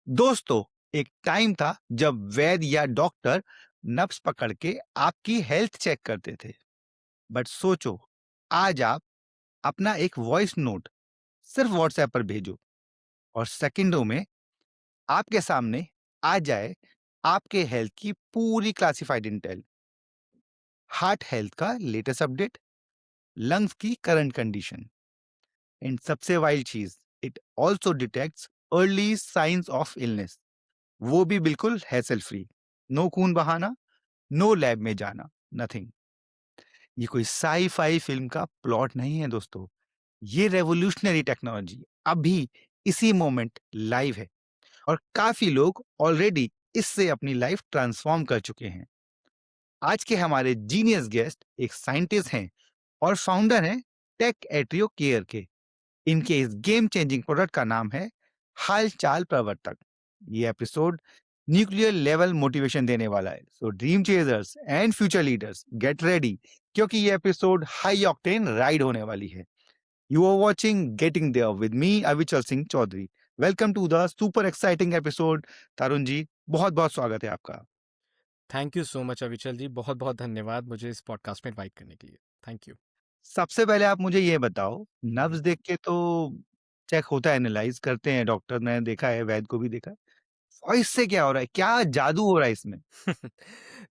दोस्तों, एक टाइम था जब वैद्य या डॉक्टर नब्ज पकड़ के आपकी हेल्थ चेक करते थे। बट सोचो, आज आप अपना एक वॉइस नोट सिर्फ व्हाट्सएप पर भेजो और सेकंडों में आपके सामने आ जाए आपके हेल्थ की पूरी क्लासिफाइड इंटेल। हार्ट हेल्थ का लेटेस्ट अपडेट, लंग्स की करंट कंडीशन एंड सबसे वाइल्ड चीज, it also detects early signs of illness, वो भी बिल्कुल हैसल फ्री। नो खून बहाना, नो लैब में जाना, नथिंग। ये कोई साई-फाई फ़िल्म का प्लॉट नहीं है दोस्तों। ये रेवोल्यूशनरी टेक्नोलॉजी अभी इसी मोमेंट लाइव है और काफ़ी लोग ऑलरेडी इससे अपनी लाइफ ट्रांसफ़ॉर्म कर चुके हैं। आज के हमारे जीनियस गेस्ट एक साइंटिस्ट हैं और फाउंडर हैं टेक एट्रियो केयर के। इनके इस गेम चेंजिंग प्रोडक्ट का नाम है हालचाल प्रवर्तक। ये एपिसोड न्यूक्लियर लेवल मोटिवेशन देने वाला है। So dream chasers and future leaders get ready, क्योंकि ये एपिसोड हाई ऑक्टेन राइड होने वाली है। You are watching getting there with me Avichal Singh Chaudhary. Welcome to the super exciting episode. Tarun ji, बहुत बहुत स्वागत है आपका। Thank you so much Avichal ji. बहुत बहुत धन्यवाद मुझे इस पॉडकास्ट में इनवाइट करने के लिए। Thank you. सबसे पहले आप मुझे ये बताओ, हम्म। नब्ज देख के तो चेक होता है, एनालाइज करते हैं डॉक्टर, मैंने देखा है, वैद्य को भी देखा है। वॉइस से क्या हो रहा है? क्या जादू हो रहा है इसमें?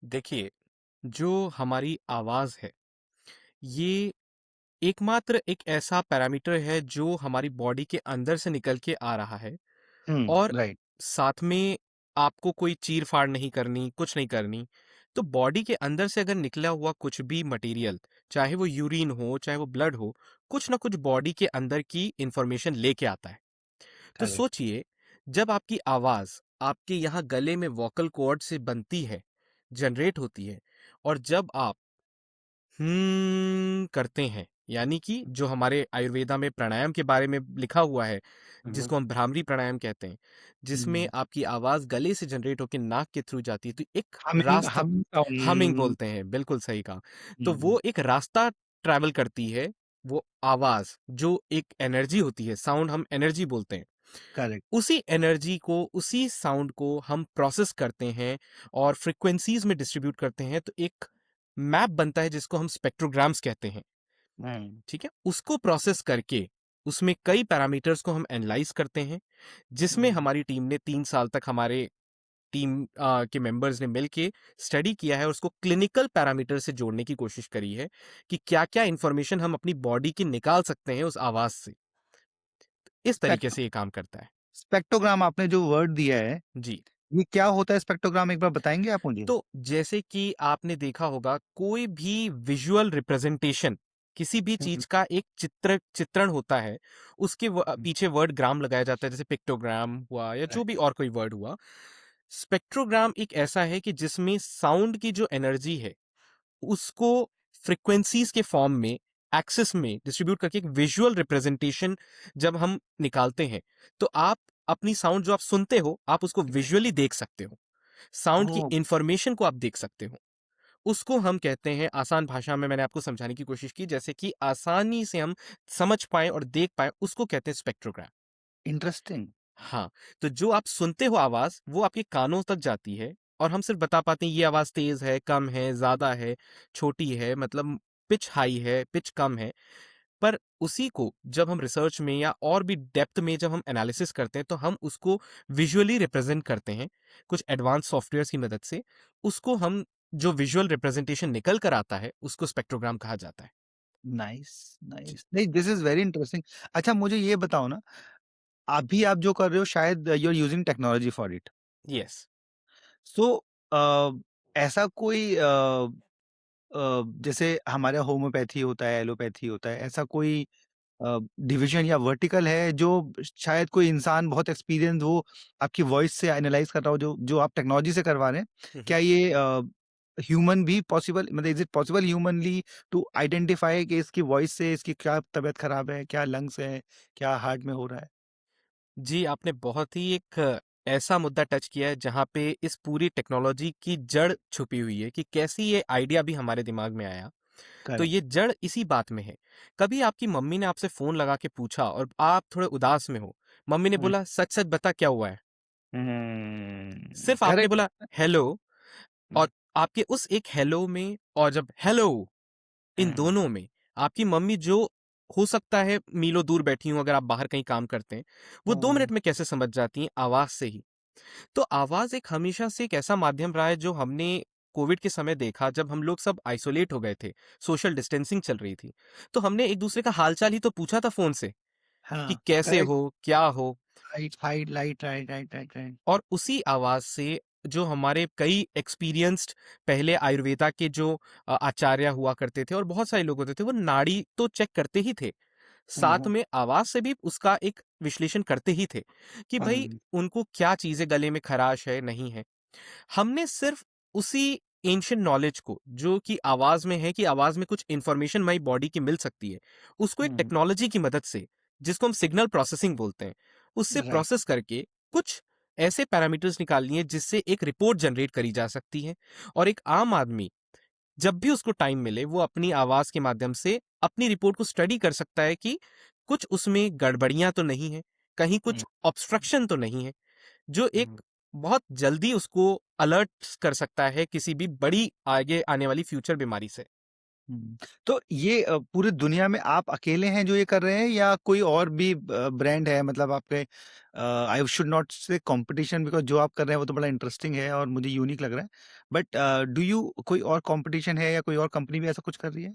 देखिए, जो हमारी आवाज़ है, ये एकमात्र एक ऐसा पैरामीटर है जो हमारी बॉडी के अंदर से निकल के आ रहा है और राइट। साथ में आपको कोई चीर-फाड़ नहीं करनी, कुछ नहीं करनी। तो बॉडी के अंदर से अगर निकला हुआ कुछ भी मटेरियल, चाहे वो यूरिन हो, चाहे वो ब्लड हो, कुछ ना कुछ बॉडी के अंदर की इन्फॉर्मेशन लेके आता है। तो करेक्ट। सोचिए, जब आपकी आवाज आपके यहाँ गले में वोकल कॉर्ड से बनती है, जनरेट होती है, और जब आप करते हैं, यानी कि जो हमारे आयुर्वेदा में प्राणायाम के बारे में लिखा हुआ है, हम्म। जिसको हम भ्रामरी प्राणायाम कहते हैं, जिसमें हम्म। आपकी आवाज गले से जनरेट होकर नाक के थ्रू जाती है, तो एक हमिंग रास्ता, हमिंग हमिंग साउंड। बोलते हैं, बिल्कुल सही कहा। तो हम्म। वो एक रास्ता ट्रैवल करती है, वो आवाज जो एक एनर्जी होती है, साउंड हम एनर्जी बोलते हैं। करेक्ट। उसी एनर्जी को, उसी साउंड को हम प्रोसेस करते हैं और फ्रीक्वेंसीज में डिस्ट्रीब्यूट करते हैं, तो एक मैप बनता है जिसको हम स्पेक्ट्रोग्राम्स कहते हैं। हम्म। ठीक है, उसको प्रोसेस करके उसमें कई पैरामीटर्स को हम एनालाइज करते हैं, जिसमें हम्म। हमारी टीम ने 3 साल तक, हमारे टीम के मेंबर्स ने मिलके स्टडी किया है और उसको क्लिनिकल पैरामीटर से जोड़ने की कोशिश करी है कि क्या क्या इंफॉर्मेशन हम अपनी बॉडी की निकाल सकते हैं उस आवाज से। इस तरीके स्पेक्ट्रो से ये काम करता है। स्पेक्ट्रोग्राम आपने जो वर्ड दिया है, जी। ये क्या होता है स्पेक्ट्रोग्राम, एक बार बताएंगे आप मुझे? तो जैसे कि आपने देखा होगा, कोई भी विजुअल रिप्रेजेंटेशन, किसी भी हम्म। चीज का एक चित्रण होता है, उसके पीछे वर्ड ग्राम लगाया जाता है, जैसे पिक्टोग्राम हुआ या जो राइट। भी और कोई वर्ड हुआ। स्पेक्ट्रोग्राम एक ऐसा है कि जिसमें साउंड की जो एनर्जी है, उसको फ्रीक्वेंसीज के फॉर्म में, एक्सिस में डिस्ट्रीब्यूट करके एक विजुअल रिप्रेजेंटेशन जब हम निकालते हैं, तो आप अपनी साउंड जो आप सुनते हो, आप उसको विजुअली देख सकते हो, साउंड की ओह। इंफॉर्मेशन को आप देख सकते हो। उसको हम कहते हैं, आसान भाषा में मैंने आपको समझाने की कोशिश की, जैसे कि आसानी से हम समझ पाए और देख पाए, उसको कहते हैं स्पेक्ट्रोग्राम। इंटरेस्टिंग। हाँ, तो जो आप सुनते हो आवाज, वो आपके कानों तक जाती है और हम सिर्फ बता पाते हैं ये आवाज तेज है, कम है, ज्यादा है, छोटी है, मतलब पिच हाई है, पिच कम है। पर उसी को जब हम रिसर्च में या और भी डेप्थ में जब हम एनालिसिस करते हैं, तो हम उसको विजुअली रिप्रेजेंट करते हैं कुछ एडवांस सॉफ्टवेयर की मदद से। उसको हम, जो विजुअल रिप्रेजेंटेशन निकल कर आता है, उसको स्पेक्ट्रोग्राम कहा जाता है। नाइस। जी। नाइस, नहीं, दिस इज वेरी इंटरेस्टिंग। अच्छा, मुझे ये बताओ ना, अभी आप जो कर रहे हो, शायद you are using technology for it. Yes. So ऐसा कोई जैसे हमारे होम्योपैथी होता है, एलोपैथी होता है, ऐसा कोई डिवीजन या वर्टिकल है जो शायद कोई इंसान बहुत एक्सपीरियंस हो, आपकी वॉइस से एनालाइज कर रहा हो, जो जो आप टेक्नोलॉजी से करवा रहे हैं? क्या ये ह्यूमन भी पॉसिबल, मतलब is it possible humanly to identify कि इसकी वॉइस से इसकी क्या तबीयत खराब है, क्या लंग्स है, क्या हार्ट में हो रहा है? जी, आपने बहुत ही एक ऐसा मुद्दा टच किया है जहाँ पे इस पूरी टेक्नोलॉजी की जड़ छुपी हुई है कि कैसे ये आइडिया भी हमारे दिमाग में आया। तो करेक्ट। ये जड़ इसी बात में है। कभी आपकी मम्मी ने आपसे फ़ोन लगा के पूछा और आप थोड़े उदास में हो, मम्मी ने हम्म। बोला, "सच-सच बता क्या हुआ है?" हुँ, सिर्फ़ आपने करेक्ट। बोला हेलो हुँ, और आपके उस एक हेलो में और जब हेलो इन हुँ, दोनों में आपकी मम्मी जो हो सकता है मीलों दूर बैठी हों अगर आप बाहर कहीं काम करते हैं, वो 2 हुँ, मिनट में कैसे समझ जाती हैं आवाज़ से ही। तो आवाज़ एक हमेशा से एक ऐसा माध्यम रहा है जो हमने कोविड के समय देखा जब हम लोग सब आइसोलेट हो गए थे, सोशल डिस्टेंसिंग चल रही थी। तो हमने एक-दूसरे का हाल-चाल ही तो पूछा था फ़ोन से कि हाँ, कैसे करेक्ट, हो, क्या हो? Height height light right, right, right, right. और उसी आवाज़ से जो हमारे कई एक्सपीरियंस्ड पहले आयुर्वेदा के जो आचार्य हुआ करते थे और बहुत सारे लोग होते थे, वो नाड़ी तो चेक करते ही थे। हुँ, साथ हुँ, में आवाज़ से भी उसका एक विश्लेषण करते ही थे, कि भई हुँ, उनको क्या चीज़ें गले में ख़राश है, नहीं है। हमने सिर्फ़ उसी एंशिएंट नॉलेज को जो कि आवाज़ में है कि आवाज़ में कुछ इन्फॉर्मेशन हमारी बॉडी की मिल सकती है, उसको एक हुँ, टेक्नोलॉजी की मदद से, जिसको हम सिग्नल प्रोसेसिंग बोलते हैं, उससे राइट, प्रोसेस करके कुछ ऐसे पैरामीटर्स निकाल लिए जिससे एक रिपोर्ट जनरेट करी जा सकती है और एक आम आदमी जब भी उसको टाइम मिले वो अपनी आवाज़ के माध्यम से अपनी रिपोर्ट को स्टडी कर सकता है कि कुछ उसमें गड़बड़ियाँ तो नहीं है, कहीं हुँ, कुछ ऑब्स्ट्रक्शन तो नहीं है, जो हुँ, एक बहुत जल्दी उसको अलर्ट कर सकता है किसी भी बड़ी आगे आने वाली फ्यूचर बीमारी से। हुँ। तो ये पूरी दुनिया में आप अकेले हैं जो ये कर रहे हैं या कोई और भी ब्रांड है मतलब आपके आई शुड नॉट से कॉम्पिटिशन बिकॉज़ जो आप कर रहे हैं वो तो बड़ा इंटरेस्टिंग है और मुझे यूनिक लग रहा है। बट डू यू कोई और कॉम्पिटिशन है या कोई और कंपनी भी ऐसा कुछ कर रही है?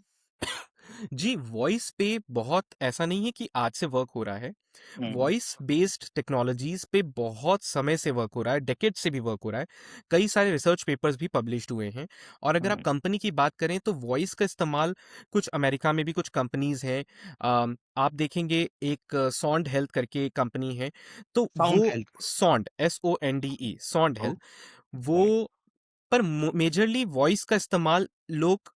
जी, वॉइस पे बहुत ऐसा नहीं है कि आज से वर्क हो रहा है। हुँ, वॉइस बेस्ड टेक्नोलॉजीज़ पे बहुत समय से वर्क हो रहा है, डेकेड से भी वर्क हो रहा है। कई सारे रिसर्च पेपर्स भी पब्लिश्ड हुए हैं और अगर आप हुँ, कंपनी की बात करें तो वॉइस का इस्तेमाल कुछ अमेरिका में भी कुछ कंपनीज़ हैं। आप देखेंगे एक सॉन्ड हेल्थ करके कंपनी है, तो साउंड वो हेल्थ सॉन्ड एसओएनडीई सॉन्ड ओह! हेल्थ राइट, वो पर मेजरली वॉइस का इस्तेमाल लोग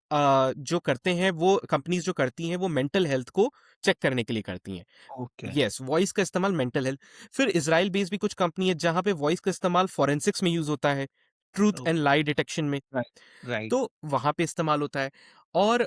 जो करते हैं वो कंपनीज जो करती हैं वो मेंटल हेल्थ को चेक करने के लिए करती हैं। ओके, यस, वॉइस का इस्तेमाल मेंटल हेल्थ। फिर इजराइल बेस्ड भी कुछ कंपनी है जहां पे वॉइस का इस्तेमाल फॉरेंसिक्स में यूज होता है, truth and okay, lie detection में। राइट, राइट, तो वहां पे इस्तेमाल होता है। और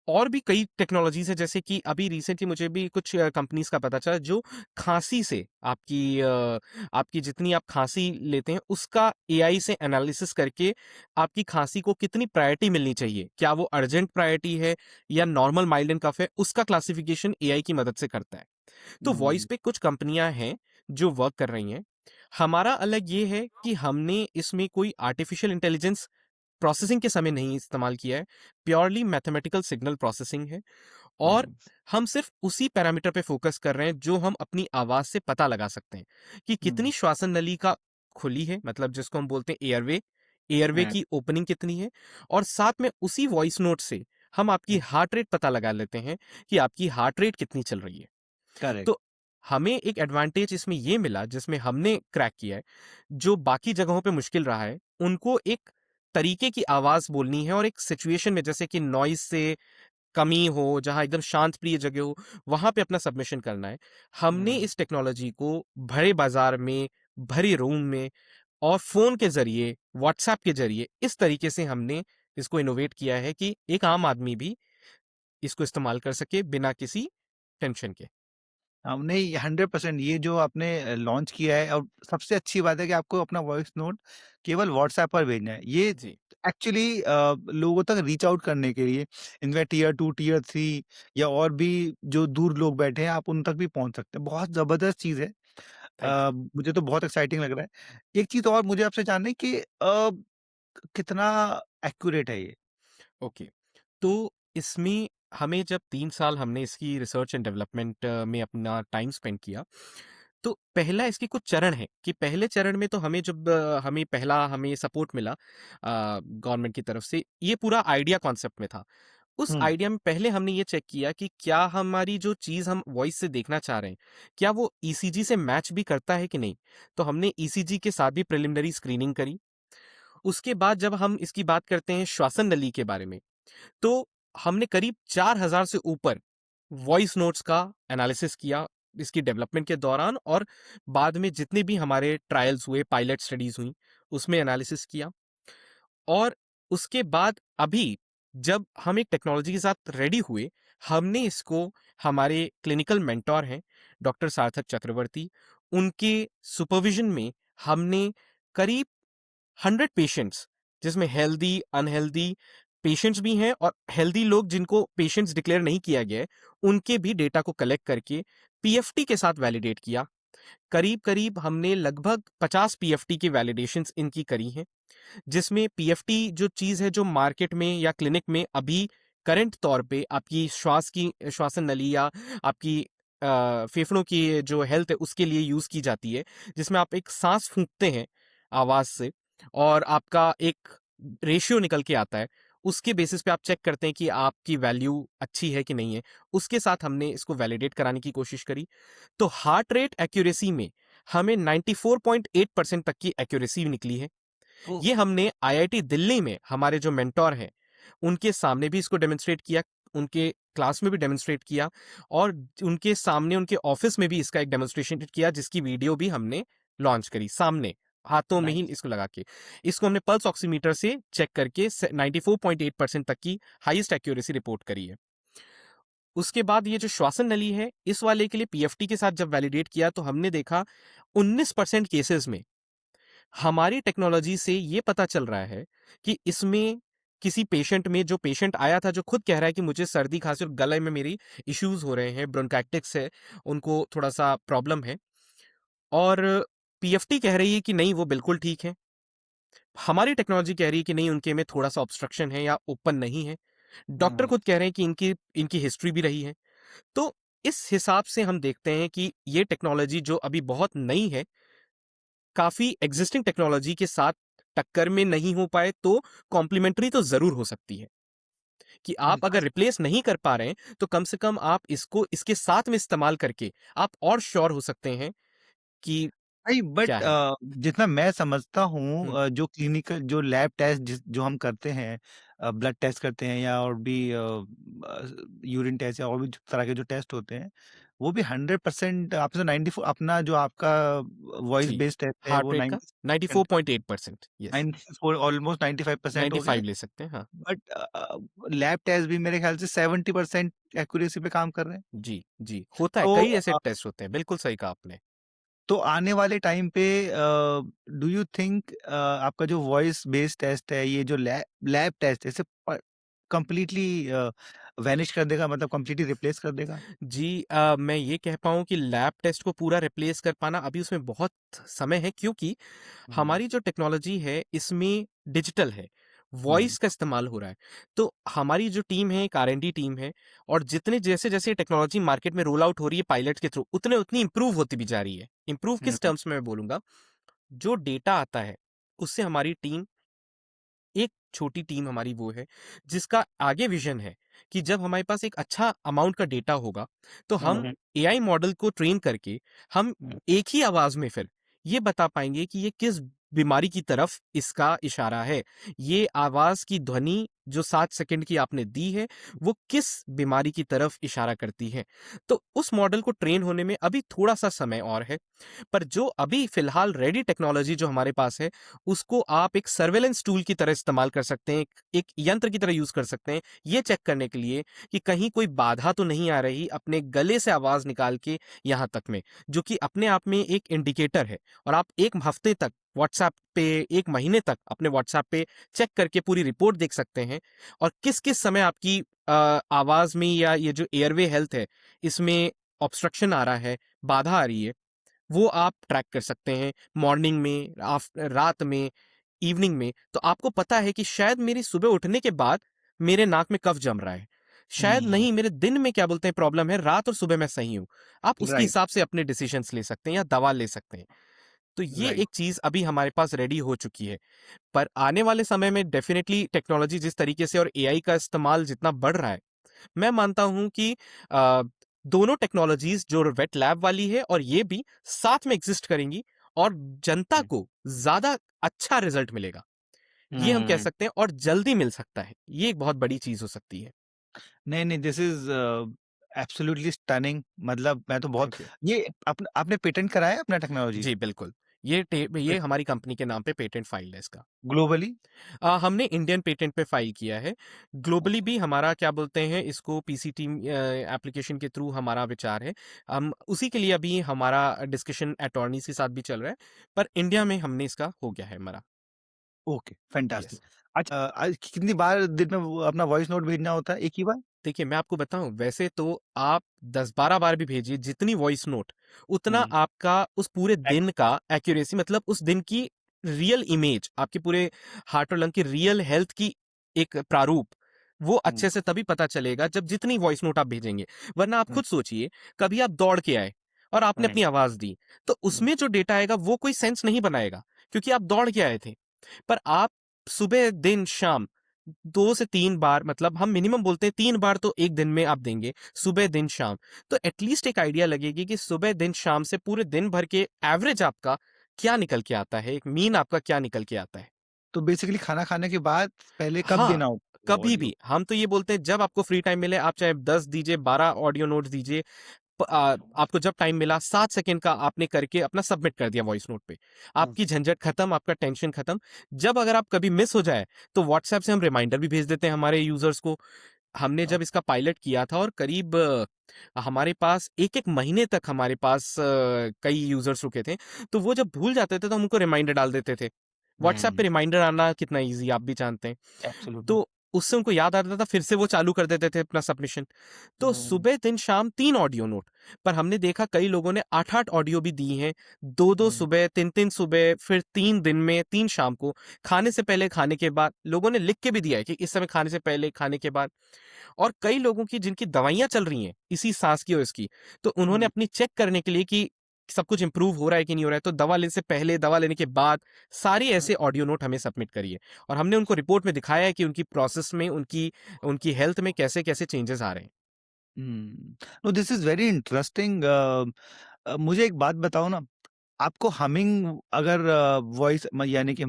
और भी कई टेक्नोलॉजीज़ हैं जैसे कि अभी रिसेंटली मुझे भी कुछ कंपनीज़ का पता चला जो खाँसी से आपकी जितनी आप खाँसी लेते हैं उसका एआई से एनालिसिस करके आपकी खाँसी को कितनी प्रायोरिटी मिलनी चाहिए। क्या वो अर्जेंट प्रायोरिटी है या नॉर्मल माइल्ड एंड कफ है, उसका क्लासिफिकेशन एआई की मदद से करता है। तो वॉइस हुँ, पे कुछ कंपनियाँ हैं जो वर्क कर रही हैं। हमारा अलग ये है कि हमने इसमें कोई आर्टिफ़िशियल इंटेलिजेंस प्रोसेसिंग के समय नहीं इस्तेमाल किया है, प्योरली मैथमेटिकल सिग्नल प्रोसेसिंग है और हुँ, हम सिर्फ उसी पैरामीटर पे फोकस कर रहे हैं जो हम अपनी आवाज़ से पता लगा सकते हैं कि हुँ, कितनी श्वासन नली का खुली है, मतलब जिसको हम बोलते हैं एयरवे, एयरवे हुँ, की ओपनिंग कितनी है और साथ में उसी वॉइस नोट से हम आपकी हुँ, हार्ट रेट पता लगा लेते हैं कि आपकी हार्ट रेट कितनी चल रही है। करेक्ट, तो हमें एक एडवांटेज इसमें ये मिला जिसमें हमने क्रैक किया है, जो बाकी जगहों पे मुश्किल रहा है, उनको एक तरीके की आवाज़ बोलनी है और एक सिचुएशन में जैसे कि नॉइज़ से कमी हो, जहाँ एकदम शांत प्रिय जगह हो, वहाँ पे अपना सबमिशन करना है। हमने हुँ। इस टेक्नोलॉजी को भरे बाज़ार में, भरे रूम में और फ़ोन के ज़रिए, व्हाट्सऐप के ज़रिए इस तरीके से हमने इसको इनोवेट किया है कि एक आम आदमी भी इसको इस्तेमाल कर सके बिना किसी टेंशन के। नहीं 100% ये जो आपने लॉन्च किया है और सबसे अच्छी बात है कि आपको अपना वॉइस नोट केवल व्हाट्सएप पर भेजना है। ये जी, एक्चुअली लोगों तक रीच आउट करने के लिए इनफैक्ट टियर 2, टियर 3 या और भी जो दूर लोग बैठे हैं आप उन तक भी पहुँच सकते हैं। बहुत ज़बरदस्त चीज़ है। Thank you. मुझे तो बहुत एक्साइटिंग लग रहा है। एक चीज़ और मुझे आपसे जानना है कि कितना एक्यूरेट है ये? ओके। तो इसमें हमें जब 3 साल हमने इसकी रिसर्च एंड डेवलपमेंट में अपना टाइम स्पेंड किया, तो पहला इसके कुछ चरण हैं कि पहले चरण में तो हमें जब हमें सपोर्ट मिला गवर्नमेंट की तरफ से, ये पूरा आइडिया कॉन्सेप्ट में था। उस हुँ, आइडिया में पहले हमने ये चेक किया कि क्या हमारी जो चीज़ हम वॉइस से देखना चाह रहे हैं, क्या वो ईसीजी से मैच भी करता है कि नहीं? तो हमने ईसीजी के साथ भी प्रिलिमिनरी स्क्रीनिंग करी। उसके बाद जब हम इसकी बात करते हैं श्वासन नली के बारे में, तो हमने करीब 4000 से ऊपर वॉइस नोट्स का एनालिसिस किया इसकी डेवलपमेंट के दौरान और बाद में जितने भी हमारे ट्रायल्स हुए, पायलट स्टडीज़ हुईं, उसमें एनालिसिस किया। और उसके बाद अभी जब हम एक टेक्नोलॉजी के साथ रेडी हुए, हमने इसको हमारे क्लिनिकल मेंटर हैं, डॉक्टर सार्थक चक्रवर्ती, उनके सुपरविज़न में हमने करीब 100 पेशेंट्स, जिसमें हेल्दी, अनहेल्दी पेशेंट्स भी हैं और हेल्दी लोग जिनको पेशेंट्स डिक्लेयर नहीं किया गया है, उनके भी डेटा को कलेक्ट करके पीएफटी के साथ वैलिडेट किया। करीब-करीब हमने लगभग 50 पीएफटी की वैलिडेशंस इनकी करी हैं, जिसमें पीएफटी जो चीज़ है, जो मार्केट में या क्लिनिक में अभी करंट तौर पे आपकी श्वासन नली या आपकी फेफड़ों की जो हेल्थ है, उसके लिए यूज़ की जाती है, जिसमें आप एक साँस फूँकते हैं आवाज़ से और आपका एक रेशियो निकल के आता है। उसके बेसिस पे आप चेक करते हैं कि आपकी वैल्यू अच्छी है कि नहीं है। उसके साथ हमने इसको वैलिडेट कराने की कोशिश करी। तो हार्ट रेट एक्यूरेसी में हमें 94.8% तक की एक्यूरेसी निकली है। ओह! ये हमने आईआईटी दिल्ली में हमारे जो मेंटर हैं, उनके सामने भी इसको डेमोंस्ट्रेट किया, उनके क्लास में भी डेमोंस्ट्रेट किया और उनके सामने उनके ऑफिस में भी इसका एक डेमोंस्ट्रेशन किया, जिसकी वीडियो भी हमने लॉन्च करी सामने, हाथों में ही नाइस। इसको लगा के। इसको हमने पल्स ऑक्सीमीटर से चेक करके 94.8% तक की हाईएस्ट एक्यूरेसी रिपोर्ट करी है। उसके बाद ये जो श्वासन नली है, इस वाले के लिए पीएफटी के साथ जब वैलिडेट किया तो हमने देखा 19% केसेस में हमारी टेक्नोलॉजी से ये पता चल रहा है कि इसमें किसी पेशेंट में, जो पेशेंट आया था जो खुद कह रहा है कि मुझे सर्दी खांसी और गले में मेरी इश्यूज हो रहे हैं, ब्रोंकाइटिस है, उनको थोड़ा सा प्रॉब्लम है और पीएफटी कह रही है कि नहीं वो बिल्कुल ठीक है। हमारी टेक्नोलॉजी कह रही है कि नहीं उनके में थोड़ा सा ऑब्स्ट्रक्शन है या ओपन नहीं है। डॉक्टर हुँ, खुद कह रहे हैं कि इनकी इनकी हिस्ट्री भी रही है। तो इस हिसाब से हम देखते हैं कि ये टेक्नोलॉजी जो अभी बहुत नई है, काफ़ी एक्जिस्टिंग टेक्नोलॉजी के साथ टक्कर में नहीं हो पाए तो कॉम्प्लीमेंट्री तो ज़रूर हो सकती है, कि आप अगर बिकॉज़ रिप्लेस नहीं कर पा रहे हैं, तो कम से कम आप इसको इसके साथ में इस्तेमाल करके आप और श्योर हो सकते हैं कि नहीं क्या बट है। जितना मैं समझता हूँ हुँ, जो क्लिनिकल जो लैब टेस्ट जो हम करते हैं ब्लड टेस्ट करते हैं या और भी यूरिन टेस्ट या और भी तरह के जो टेस्ट होते हैं वो भी 100% आपसे 94 अपना जो आपका वॉइस जी। बेस्ड टेस्ट है हार्ट वो रेट का 90% 94.8% यस, 94 ऑलमोस्ट 95% हो गया 95 ले सकते हैं, हाँ। बट लैब टेस्ट भी मेरे ख्याल से 70% एक्यूरेसी पे काम कर रहे हैं जी, जी, होता है, तो कई ऐसे टेस्ट होते हैं, बिल्कुल सही कहा आपने। तो आने वाले टाइम पे डू यू थिंक आपका जो वॉइस बेस्ड टेस्ट है ये जो लैब टेस्ट है इसे कंप्लीटली वैनिश कर देगा मतलब कंप्लीटली रिप्लेस कर देगा? जी मैं ये कह पाऊँ कि लैब टेस्ट को पूरा रिप्लेस कर पाना अभी उसमें बहुत समय है, क्योंकि हुँ, हमारी जो टेक्नोलॉजी है इसमें डिजिटल है, हुँ, वॉइस का इस्तेमाल हो रहा है। तो हमारी जो टीम है एक आर-एन-डी टीम है और जितने जैसे-जैसे टेक्नोलॉजी मार्केट में रोल आउट हो रही है पायलट के थ्रू, उतने उतनी इम्प्रूव होती भी जा रही है। इम्प्रूव हुँ, किस टर्म्स में मैं बोलूँगा, जो डेटा आता है, उससे हमारी टीम, एक छोटी टीम हमारी वो है, जिसका आगे विज़न है कि जब हमारे पास एक अच्छा अमाउंट का डेटा होगा, तो हुँ, हम हुँ, एआई मॉडल को ट्रेन करके हम हुँ, एक ही आवाज़ में फिर ये बता पाएँगे कि ये किस बीमारी की तरफ इसका इशारा है। ये आवाज़ की ध्वनि जो 7 सेकंड की आपने दी है, वो किस बीमारी की तरफ इशारा करती है। तो उस मॉडल को ट्रेन होने में अभी थोड़ा-सा समय और है। पर जो अभी फ़िलहाल रेडी टेक्नोलॉजी जो हमारे पास है, उसको आप एक सर्वेलेंस टूल की तरह इस्तेमाल कर सकते हैं, एक यंत्र की तरह यूज़ कर सकते हैं, ये चेक करने के लिए कि कहीं कोई बाधा तो नहीं आ रही अपने गले से आवाज़ निकाल के यहाँ तक में, जो कि अपने आप में एक इंडिकेटर है और आप 1 हफ्ते तक व्हाट्सऐप पे, 1 महीने तक अपने व्हाट्सऐप पे चेक करके पूरी रिपोर्ट देख सकते हैं और किस-किस समय आपकी आवाज़ में या ये जो एयरवे हेल्थ है, इसमें ऑब्स्ट्रक्शन आ रहा है, बाधा आ रही है, वो आप ट्रैक कर सकते हैं मॉर्निंग में, रात में, इवनिंग में। तो आपको पता है कि शायद मेरी सुबह उठने के बाद मेरे नाक में कफ जम रहा है। शायद हुँ, नहीं मेरे दिन में क्या बोलते हैं प्रॉब्लम है, रात और सुबह मैं सही हूँ। आप उसके राइट, हिसाब से अपने डिसीजंस ले सकते हैं या दवा ले सकते हैं। तो ये राइट। एक चीज़ अभी हमारे पास रेडी हो चुकी है। पर आने वाले समय में डेफ़िनेटली टेक्नोलॉजी जिस तरीके से और एआई का इस्तेमाल जितना बढ़ रहा है, मैं मानता हूँ कि अ, दोनों टेक्नोलॉजीज़ जो वेट लैब वाली है और ये भी साथ में एग्ज़िस्ट करेंगी और जनता हुँ, को ज़्यादा अच्छा रिज़ल्ट मिलेगा। ये हम कह हुँ। सकते हैं और जल्दी मिल सकता है। ये एक बहुत बड़ी चीज़ हो सकती है। नहीं, नहीं दिस इज़ एब्सोल्यूटली स्टनिंग मतलब मैं तो बहुत थैंक यू। ये आपने पेटेंट कराया है अपना टेक्नोलॉजी? जी, बिल्कुल। ये हमारी कंपनी के नाम पे पेटेंट फाइल है इसका। ग्लोबली? हमने इंडियन पेटेंट पे फाइल किया है। ग्लोबली ओके, भी हमारा क्या बोलते हैं इसको पीसीटी एप्लीकेशन के थ्रू हमारा विचार है। हम उसी के लिए अभी हमारा डिस्कशन अटॉर्नीज के साथ भी चल रहा है, पर इंडिया में हमने इसका हो गया है हमारा। Okay, fantastic. यस। अच्छा, आज कितनी बार दिन में वो अपना वॉइस नोट भेजना होता है? एक ही बार? देखिए, मैं आपको बताऊँ, वैसे तो आप 10-12 बार भी भेजिए जितनी वॉइस नोट, उतना हुँ, आपका उस पूरे दिन एक्यूरेट। का एक्यूरेसी मतलब उस दिन की रियल इमेज, आपके पूरे हार्ट और लंग की रियल हेल्थ की एक प्रारूप, वो हुँ, अच्छे से तभी पता चलेगा जब जितनी वॉइस नोट आप भेजेंगे। वरना आप हुँ, खुद सोचिए, कभी आप दौड़ के आए और आपने हुँ, अपनी आवाज़ दी, तो हुँ, उसमें जो डेटा आएगा वो कोई सेंस नहीं बनाएगा, क्योंकि आप दौड़ के आए थे। पर आप सुबह, दिन, शाम 2 से 3 बार, मतलब हम मिनिमम बोलते हैं 3 बार तो 1 दिन में आप देंगे, सुबह, दिन, शाम। तो एटलीस्ट एक आइडिया लगेगी कि सुबह, दिन, शाम से पूरे दिन भर के एवरेज आपका क्या निकल के आता है, एक मीन आपका क्या निकल के आता है। तो बेसिकली खाना खाने के बाद पहले कब हाँ, देना होता है वो कभी ऑडियो? भी। हम तो ये बोलते हैं जब आपको फ्री टाइम मिले, आप चाहे 10 दीजिए, 12 ऑडियो नोट्स दीजिए, आपको जब टाइम मिला 7 सेकंड का आपने करके अपना सबमिट कर दिया वॉइस नोट पे। हुँ, आपकी झंझट खत्म, आपका टेंशन खत्म। जब अगर आप कभी मिस हो जाए, तो व्हाट्सएप से हम रिमाइंडर भी भेज देते हैं हमारे यूज़र्स को। हमने जब इसका पायलट किया था और करीब हमारे पास 1-1 महीने तक हमारे पास कई यूज़र्स रुके थे, तो वो जब भूल जाते थे तो हम उनको रिमाइंडर डाल देते थे। व्हाट्सएप पे हुँ, रिमाइंडर आना कितना ईज़ी आप भी जानते हैं। एब्सोल्युटली। तो उससे उनको याद आता था, फिर से वो चालू कर देते थे अपना सबमिशन। तो हुँ, सुबह, दिन, शाम 3 ऑडियो नोट, पर हमने देखा कई लोगों ने 8-8 ऑडियो भी दी हैं। 2-2 हुँ, सुबह, 3-3 सुबह, फिर 3 दिन में, 3 शाम को, खाने से पहले, खाने के बाद। लोगों ने लिख के भी दिया है कि इस समय खाने से पहले, खाने के बाद। और कई लोगों की जिनकी दवाइयाँ चल रही हैं, इसी साँस की और इसकी, तो उन्होंने हुँ, अपनी चेक करने के लिए कि सब कुछ इम्प्रूव हो रहा है कि नहीं हो रहा है, तो दवा लेने से पहले, दवा लेने के बाद, सारी हुँ, ऐसे ऑडियो नोट हमें सबमिट करिए। और हमने उनको रिपोर्ट में दिखाया है कि उनकी प्रोसेस में, उनकी उनकी हेल्थ में कैसे-कैसे चेंजेस आ रहे हैं। हुँ। No, this is very interesting. मुझे एक बात बताओ ना, आपको हमिंग अगर वॉइस यानी कि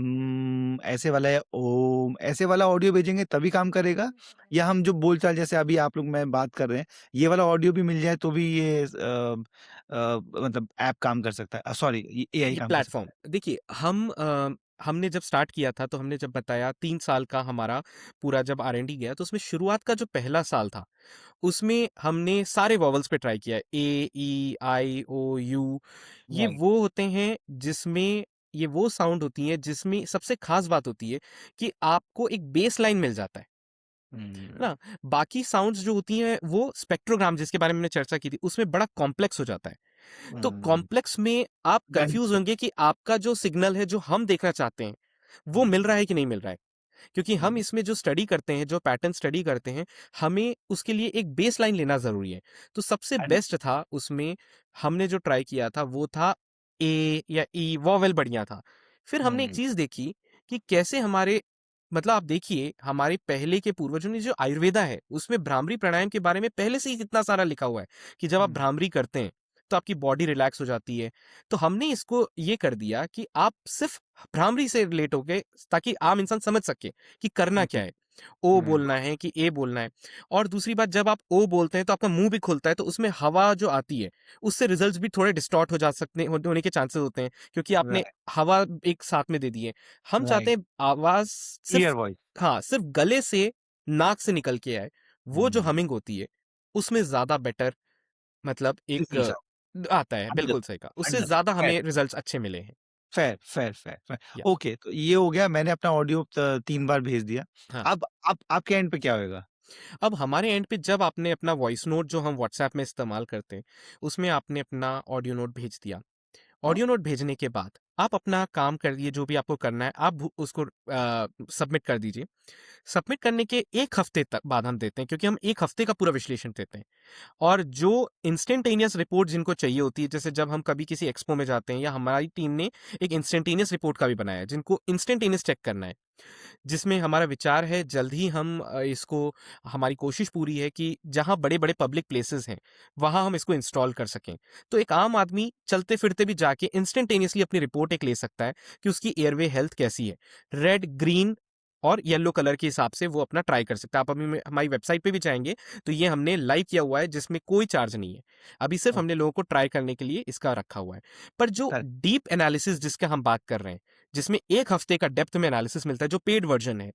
ऐसे वाला या ओम ऐसे वाला ऑडियो भेजेंगे तभी काम करेगा? या हम जो बोलचाल जैसे अभी आप लोग मैं बात कर रहे हैं, ये वाला ऑडियो भी मिल जाए तो भी ये मतलब ऐप काम कर सकता है? सॉरी, ये एआई ये काम कर सकता प्लेटफ़ॉर्म है? देखिए, हमने जब स्टार्ट किया था, तो हमने जब बताया 3 साल का हमारा पूरा जब आर-एन-डी गया, तो उसमें शुरुआत का जो पहला साल था, उसमें हमने सारे वोवेल्स पे ट्राई किया। ए, ई, आई, ओ, यू। ये राइट। वो होते हैं जिसमें, ये वो साउंड होती हैं जिसमें सबसे ख़ास बात होती है कि आपको एक बेस लाइन मिल जाता है हुँ, ना? बाकी साउंड्स जो होती हैं, वो स्पेक्ट्रोग्राम जिसके बारे में हमने चर्चा की थी, उसमें बड़ा कॉम्प्लेक्स हो जाता है। तो हुँ, कॉम्प्लेक्स में आप कंफ्यूज डेंस। होंगे कि आपका जो सिग्नल है, जो हम देखना चाहते हैं, वो मिल हुँ, रहा है कि नहीं मिल रहा है। क्योंकि हम हुँ, इसमें जो स्टडी करते हैं, जो पैटर्न स्टडी करते हैं, हमें उसके लिए एक बेसलाइन लेना ज़रूरी है। तो सबसे बेस्ट अंडरस्टूड। था उसमें, हमने जो ट्राई किया था वो था ए या ई, वोवेल बढ़िया था। फिर हमने एक हुँ, चीज़ देखी कि कैसे हमारे, मतलब आप देखिए, हमारे पहले के पूर्वजों ने जो आयुर्वेदा है, उसमें भ्रामरी प्राणायाम के बारे में पहले से ही कितना सारा लिखा हुआ है कि जब आप हुँ, भ्रामरी करते हैं, तो आपकी बॉडी रिलैक्स हो जाती है। तो हमने इसको ये कर दिया कि आप सिर्फ़ भ्रामरी से रिलेट होके, ताकि आम इंसान समझ सके कि करना हुँ, क्या है। ओ हुँ, बोलना है कि ए बोलना है। और दूसरी बात, जब आप ओ बोलते हैं तो आपका मुँह भी खुलता है, तो उसमें हवा जो आती है, उससे रिज़ल्ट्स भी थोड़े डिस्टॉर्ट हो जा सकते होने के चांसेस होते हैं, क्योंकि आपने राइट, हवा एक साथ में दे दी है। हम चाहते राइट, हैं आवाज़ क्लियर सिर्फ़, वॉइस। हाँ, सिर्फ़ गले से, नाक से निकल के आए। वो जो हुँ, हमिंग होती है, उसमें ज़्यादा बेटर, मतलब एक रिज़ल्ट्स आता है, बिल्कुल अंडरस्टूड, सही कहा। उससे अंडरस्टूड, ज़्यादा फेयर, हमें रिज़ल्ट्स अच्छे मिले हैं। Fair, fair, fair, fair. या ओके, तो ये हो गया, मैंने अपना ऑडियो 3 बार भेज दिया। हाँ। अब आपके एंड पे क्या होएगा? अब हमारे एंड पे जब आपने अपना वॉइस नोट जो हम व्हाट्सएप में इस्तेमाल करते हैं, उसमें आपने अपना ऑडियो नोट भेज दिया। हाँ? ऑडियो नोट भेजने के बाद आप अपना काम करिए, जो भी आपको करना है, आप उसको सबमिट कर दीजिए। सबमिट करने के 1 हफ्ते तक बाद हम देते हैं, क्योंकि हम 1 हफ्ते का पूरा विश्लेषण देते हैं। और जो इंस्टेंटेनियस रिपोर्ट जिनको चाहिए होती है, जैसे जब हम कभी किसी एक्सपो में जाते हैं, या हमारी टीम ने एक इंस्टेंटेनियस रिपोर्ट का भी बनाया है, जिनको इंस्टेंटेनियस चेक करना है, जिसमें हमारा विचार है जल्द ही हम इसको, हमारी कोशिश पूरी है कि जहाँ बड़े-बड़े पब्लिक प्लेसेस हैं, वहाँ हम इसको इंस्टॉल कर सकें। तो एक आम आदमी चलते-फिरते भी जाके इंस्टेंटेनियसली अपनी रिपोर्ट एक ले सकता है कि उसकी एयरवे हेल्थ कैसी है। रेड, ग्रीन और येलो कलर के हिसाब से वो अपना ट्राई कर सकता है। आप अभी हमारी वेबसाइट पे भी जाएँगे, तो ये हमने लाइव किया हुआ है जिसमें कोई चार्ज नहीं है। अभी सिर्फ़ हमने ओके, लोगों को ट्राई करने के लिए इसका रखा हुआ है। पर जो करेक्ट। डीप एनालिसिस जिसका हम बात कर रहे हैं, जिसमें 1 हफ्ते का डेप्थ में एनालिसिस मिलता है, जो पेड वर्ज़न है,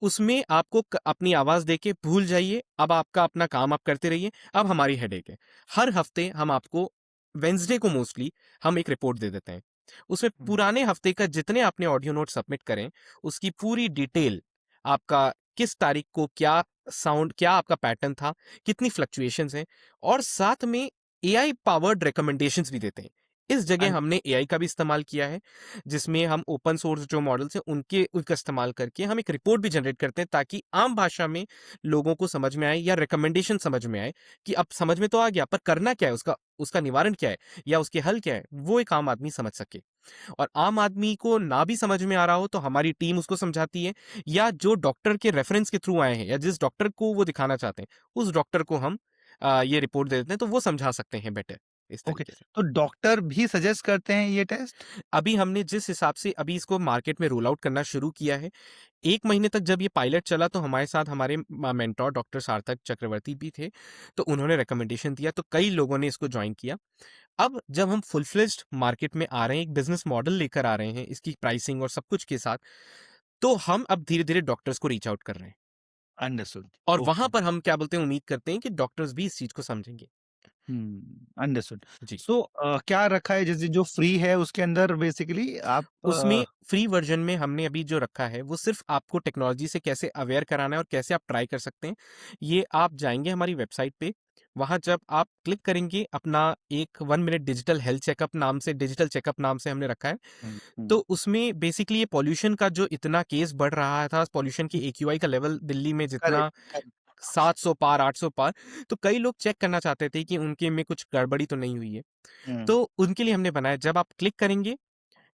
उसमें आपको अपनी आवाज देके भूल जाइए। अब आपका अपना काम आप करते रहिए। अब हमारी हेडेक है। हर हफ्ते हम आपको वेंसडे को मोस्टली हम एक रिपोर्ट दे देते हैं। उसमें हुँ, पुराने हफ्ते का जितने आपने ऑडियो नोट सबमिट करें, उसकी पूरी डिटेल, आपका किस तारीख को क्या साउंड, क्या आपका पैटर्न था, कितनी फ्लक्चुएशंस हैं, और साथ में एआई पावर्ड रिकमेंडेशंस भी देते हैं। इस जगह हमने एआई का भी इस्तेमाल किया है, जिसमें हम ओपन सोर्स जो मॉडल्स हैं उनका इस्तेमाल करके हम एक रिपोर्ट भी जनरेट करते हैं, ताकि आम भाषा में लोगों को समझ में आए या रिकमेंडेशन समझ में आए कि अब समझ में तो आ गया, पर करना क्या है, उसका उसका निवारण क्या है या उसके हल क्या है, वो एक आम आदमी समझ सके। और आम आदमी को ना भी समझ में आ रहा हो तो हमारी टीम उसको समझाती है, या जो डॉक्टर के रेफरेंस के थ्रू आए हैं या जिस डॉक्टर को वो दिखाना चाहते हैं, उस डॉक्टर को हम ये रिपोर्ट दे देते हैं, तो वो समझा सकते हैं बेटर इस ओके, तरीके से। तो डॉक्टर भी सजेस्ट करते हैं ये टेस्ट? अभी हमने जिस हिसाब से अभी इसको मार्केट में रोल आउट करना शुरू किया है, 1 महीने तक जब ये पायलट चला तो हमारे साथ हमारे मेंटर डॉक्टर सार्थक चक्रवर्ती भी थे, तो उन्होंने रिकमेंडेशन दिया, तो कई लोगों ने इसको जॉइन किया। अब जब हम फुल फ्लेज्ड मार्केट में आ रहे हैं, एक बिज़नेस मॉडल लेकर आ रहे हैं, इसकी प्राइसिंग और सब कुछ के साथ, तो हम अब धीरे-धीरे डॉक्टर्स को रीच आउट कर रहे हैं। अंडरस्टूड, और वहाँ ओके। पर हम क्या बोलते हैं, उम्मीद करते हैं कि डॉक्टर्स भी इस चीज़ को समझेंगे। अंडरस्टूड। जी। सो क्या रखा है जैसे जो फ्री है उसके अंदर बेसिकली आप उसमें फ्री वर्ज़न में हमने अभी जो रखा है, वो सिर्फ़ आपको टेक्नोलॉजी से कैसे अवेयर कराना है और कैसे आप ट्राई कर सकते हैं। ये आप जाएँगे हमारी वेबसाइट पे, वहाँ जब आप क्लिक करेंगे, अपना एक 1 मिनट डिजिटल हेल्थ चेकअप नाम से, डिजिटल चेकअप नाम से हमने रखा है। हुँ, हुँ, तो उसमें बेसिकली ये पॉल्यूशन का जो इतना केस बढ़ रहा था, पॉल्यूशन की हुँ, एक्यूआई का लेवल दिल्ली में करेक्ट, जितना करेक्ट। 700 पार, 800 पार, तो कई लोग चेक करना चाहते थे कि उनके में कुछ गड़बड़ी तो नहीं हुई है। हुँ, तो उनके लिए हमने बनाया, जब आप क्लिक करेंगे,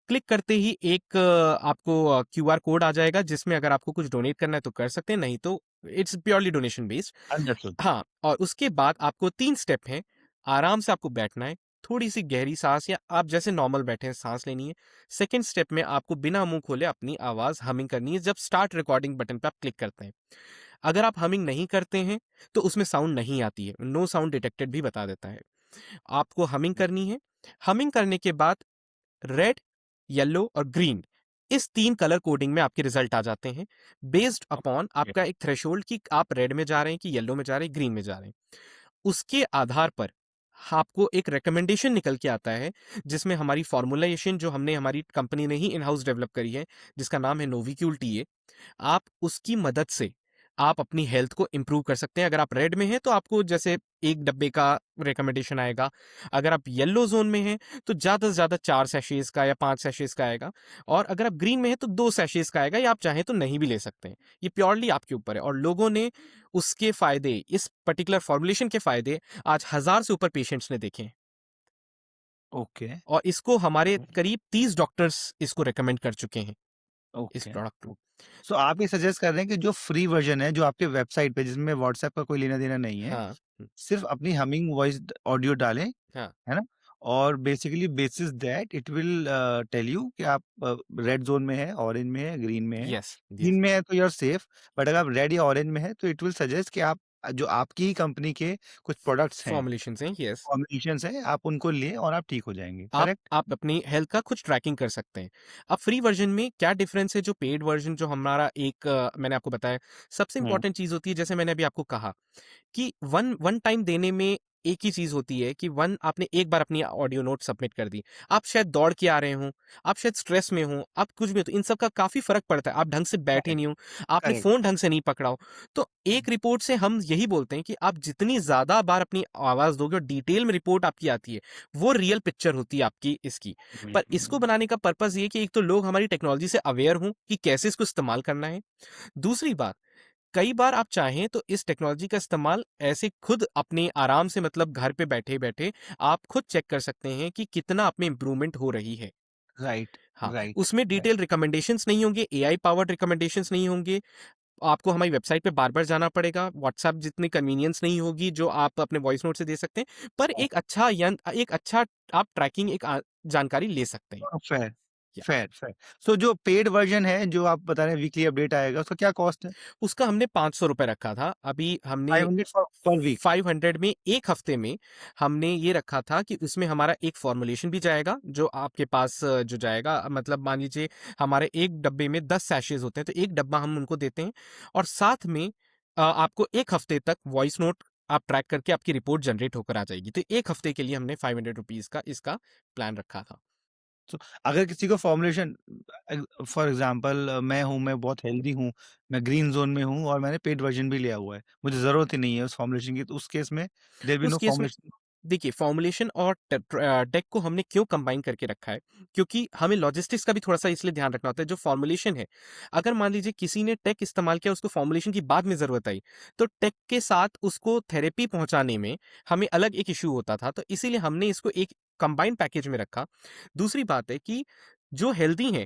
क्लिक करते ही एक आपको क्यूआर कोड आ जाएगा, जिसमें अगर आपको कुछ डोनेट करना है तो कर सकते हैं, नहीं तो it's purely donation based. Understood. हाँ, और उसके बाद आपको 3 स्टेप हैं। आराम से आपको बैठना है, थोड़ी-सी गहरी साँस, या आप जैसे नॉर्मल बैठे हैं साँस लेनी है। सेकंड स्टेप में आपको बिना मुँह खोले अपनी आवाज़ हमिंग करनी है, जब स्टार्ट रिकॉर्डिंग बटन पे आप क्लिक करते हैं। अगर आप हमिंग नहीं करते हैं, तो उसमें साउंड नहीं आती है, नो साउंड डिटेक्टेड भी बता देता है। आपको हमिंग करनी है। हमिंग करने के बाद रेड, येलो और ग्रीन, इस 3 कलर कोडिंग में आपके रिजल्ट आ जाते हैं, बेस्ड अपॉन ओके, आपका एक थ्रेशोल्ड कि आप रेड में जा रहे हैं कि येलो में जा रहे हैं, ग्रीन में जा रहे हैं। उसके आधार पर आपको एक रिकमेंडेशन निकल के आता है, जिसमें हमारी फॉर्मुलेशन जो हमने हमारी कंपनी ने ही इन हाउस डेवलप करी है, जिसका नाम है नोविक्यूल टीए। आप उसकी मदद से आप अपनी हेल्थ को इम्प्रूव कर सकते हैं। अगर आप रेड में हैं तो आपको जैसे 1 डब्बे का रिकमेंडेशन आएगा। अगर आप येलो ज़ोन में हैं तो ज़्यादा से ज़्यादा 4 सैशेज़ का या 5 सैशेज़ का आएगा, और अगर आप ग्रीन में हैं तो 2 सैशेज़ का आएगा, या आप चाहें तो नहीं भी ले सकते हैं। ये प्योरली आपके ऊपर है, और लोगों ने उसके फ़ायदे, इस पर्टिकुलर फ़ॉर्मुलेशन के फ़ायदे आज 1000 से ऊपर पेशेंट्स ने देखे हैं, ओके, और इसको हमारे करीब 30 डॉक्टर्स इसको रिकमेंड कर चुके हैं, इस ओके, प्रोडक्ट को। ओ सो आप ये सजेस्ट कर रहे हैं कि जो फ्री वर्ज़न है, जो आपके वेबसाइट पे जिसमें व्हाट्सएप का कोई लेना-देना नहीं है, हाँ, सिर्फ़ अपनी हमिंग वॉइस ऑडियो डालें, हाँ, है ना? और basically basis that it will tell you कि आप रेड ज़ोन में है, ऑरेंज में है, ग्रीन में है। Yes, green yes. में है तो यू आर सेफ, बट अगर आप रेड या ऑरेंज में है तो इट विल सजेस्ट कि आप जो आपकी ही कंपनी के कुछ प्रोडक्ट्स हैं, फ़ॉर्मुलेशंस हैं, यस। कॉम्बिनेशंस हैं, आप उनको लें और आप ठीक हो जाएँगे, आप करेक्ट? आप अपनी हेल्थ का खुद ट्रैकिंग कर सकते हैं। अब फ्री वर्ज़न में क्या डिफ़रेंस है, जो पेड वर्ज़न जो हमारा एक मैंने आपको बताया, सबसे हुँ, इम्पोर्टेंट चीज़ होती है, जैसे मैंने अभी आपको कहा कि वन वन टाइम देने में एक ही चीज़ होती है कि वन आपने एक बार अपनी ऑडियो नोट सबमिट कर दी। आप शायद दौड़ के आ रहे हों, आप शायद स्ट्रेस में हों, आप कुछ भी हो, तो इन सब का काफ़ी फ़र्क पड़ता है। आप ढंग से बैठे करेक्ट, नहीं हो, आपने करेक्ट। फ़ोन ढंग से नहीं पकड़ा हो। तो हुँ, एक रिपोर्ट से हम यही बोलते हैं कि आप जितनी ज़्यादा बार अपनी आवाज़ दोगे और डिटेल में रिपोर्ट आपकी आती है, वो रियल पिक्चर होती है आपकी इसकी। हुँ, पर इसको हुँ, बनाने का पर्पज़ ये है कि एक तो लोग हमारी टेक्नोलॉजी से अवेयर हों कि कैसे इसको इस्तेमाल करना है। दूसरी बात, कई बार आप चाहें तो इस टेक्नोलॉजी का इस्तेमाल ऐसे खुद अपने आराम से, मतलब घर पे बैठे-बैठे आप खुद चेक कर सकते हैं कि कितना आप में इम्प्रूवमेंट हो रही है। राइट, हाँ, राइट, उसमें राइट। डिटेल रिकमेंडेशंस नहीं होंगे, एआई पावर्ड रिकमेंडेशंस नहीं होंगे। आपको हमारी वेबसाइट पे बार-बार जाना पड़ेगा, व्हाट्सऐप जितनी कन्वीनियंस नहीं होगी जो आप अपने वॉइस नोट से दे सकते हैं, पर एक अच्छा आप ट्रैकिंग जानकारी ले सकते हैं। फेयर। या फेयर, फेयर। सो जो पेड वर्ज़न है, जो आप बता रहे हैं वीकली अपडेट आएगा, उसका क्या कॉस्ट है? उसका हमने ₹500 रखा था। अभी हमने 500 फॉर पर वीक? 500 में 1 हफ्ते में हमने ये रखा था कि उसमें हमारा एक फ़ॉर्मुलेशन भी जाएगा, जो आपके पास जो जाएगा, मतलब मान लीजिए हमारे 1 डब्बे में 10 सैशेज़ होते हैं, तो 1 डब्बा हम उनको देते हैं और साथ में आपको 1 हफ्ते तक वॉइस नोट आप ट्रैक करके आपकी रिपोर्ट जनरेट होकर आ जाएगी। तो 1 हफ्ते के लिए हमने ₹500 का इसका प्लान रखा था। सो अगर किसी को फॉर्मुलेशन फॉर एग्जांपल मैं हूँ, मैं बहुत हेल्दी हूँ, मैं ग्रीन ज़ोन में हूँ और मैंने पेड वर्ज़न भी लिया हुआ है, मुझे ज़रूरत ही नहीं है उस फॉर्मुलेशन की, तो उस केस में देयर बी उस नो केस में फॉर्मुलेशन? देखिए, फॉर्मुलेशन और टेक को हमने क्यों कंबाइन करके रखा है, क्योंकि हमें लॉजिस्टिक्स का भी थोड़ा-सा इसलिए ध्यान रखना होता है। जो फॉर्मुलेशन है, अगर मान लीजिए किसी ने टेक इस्तेमाल किया, उसको फॉर्मुलेशन की बाद में ज़रूरत आई, तो टेक के साथ उसको थेरेपी पहुँचाने में हमें अलग एक इश्यू होता था, तो इसीलिए हमने इसको एक कंबाइंड पैकेज में रखा। दूसरी बात है कि जो हेल्दी हैं,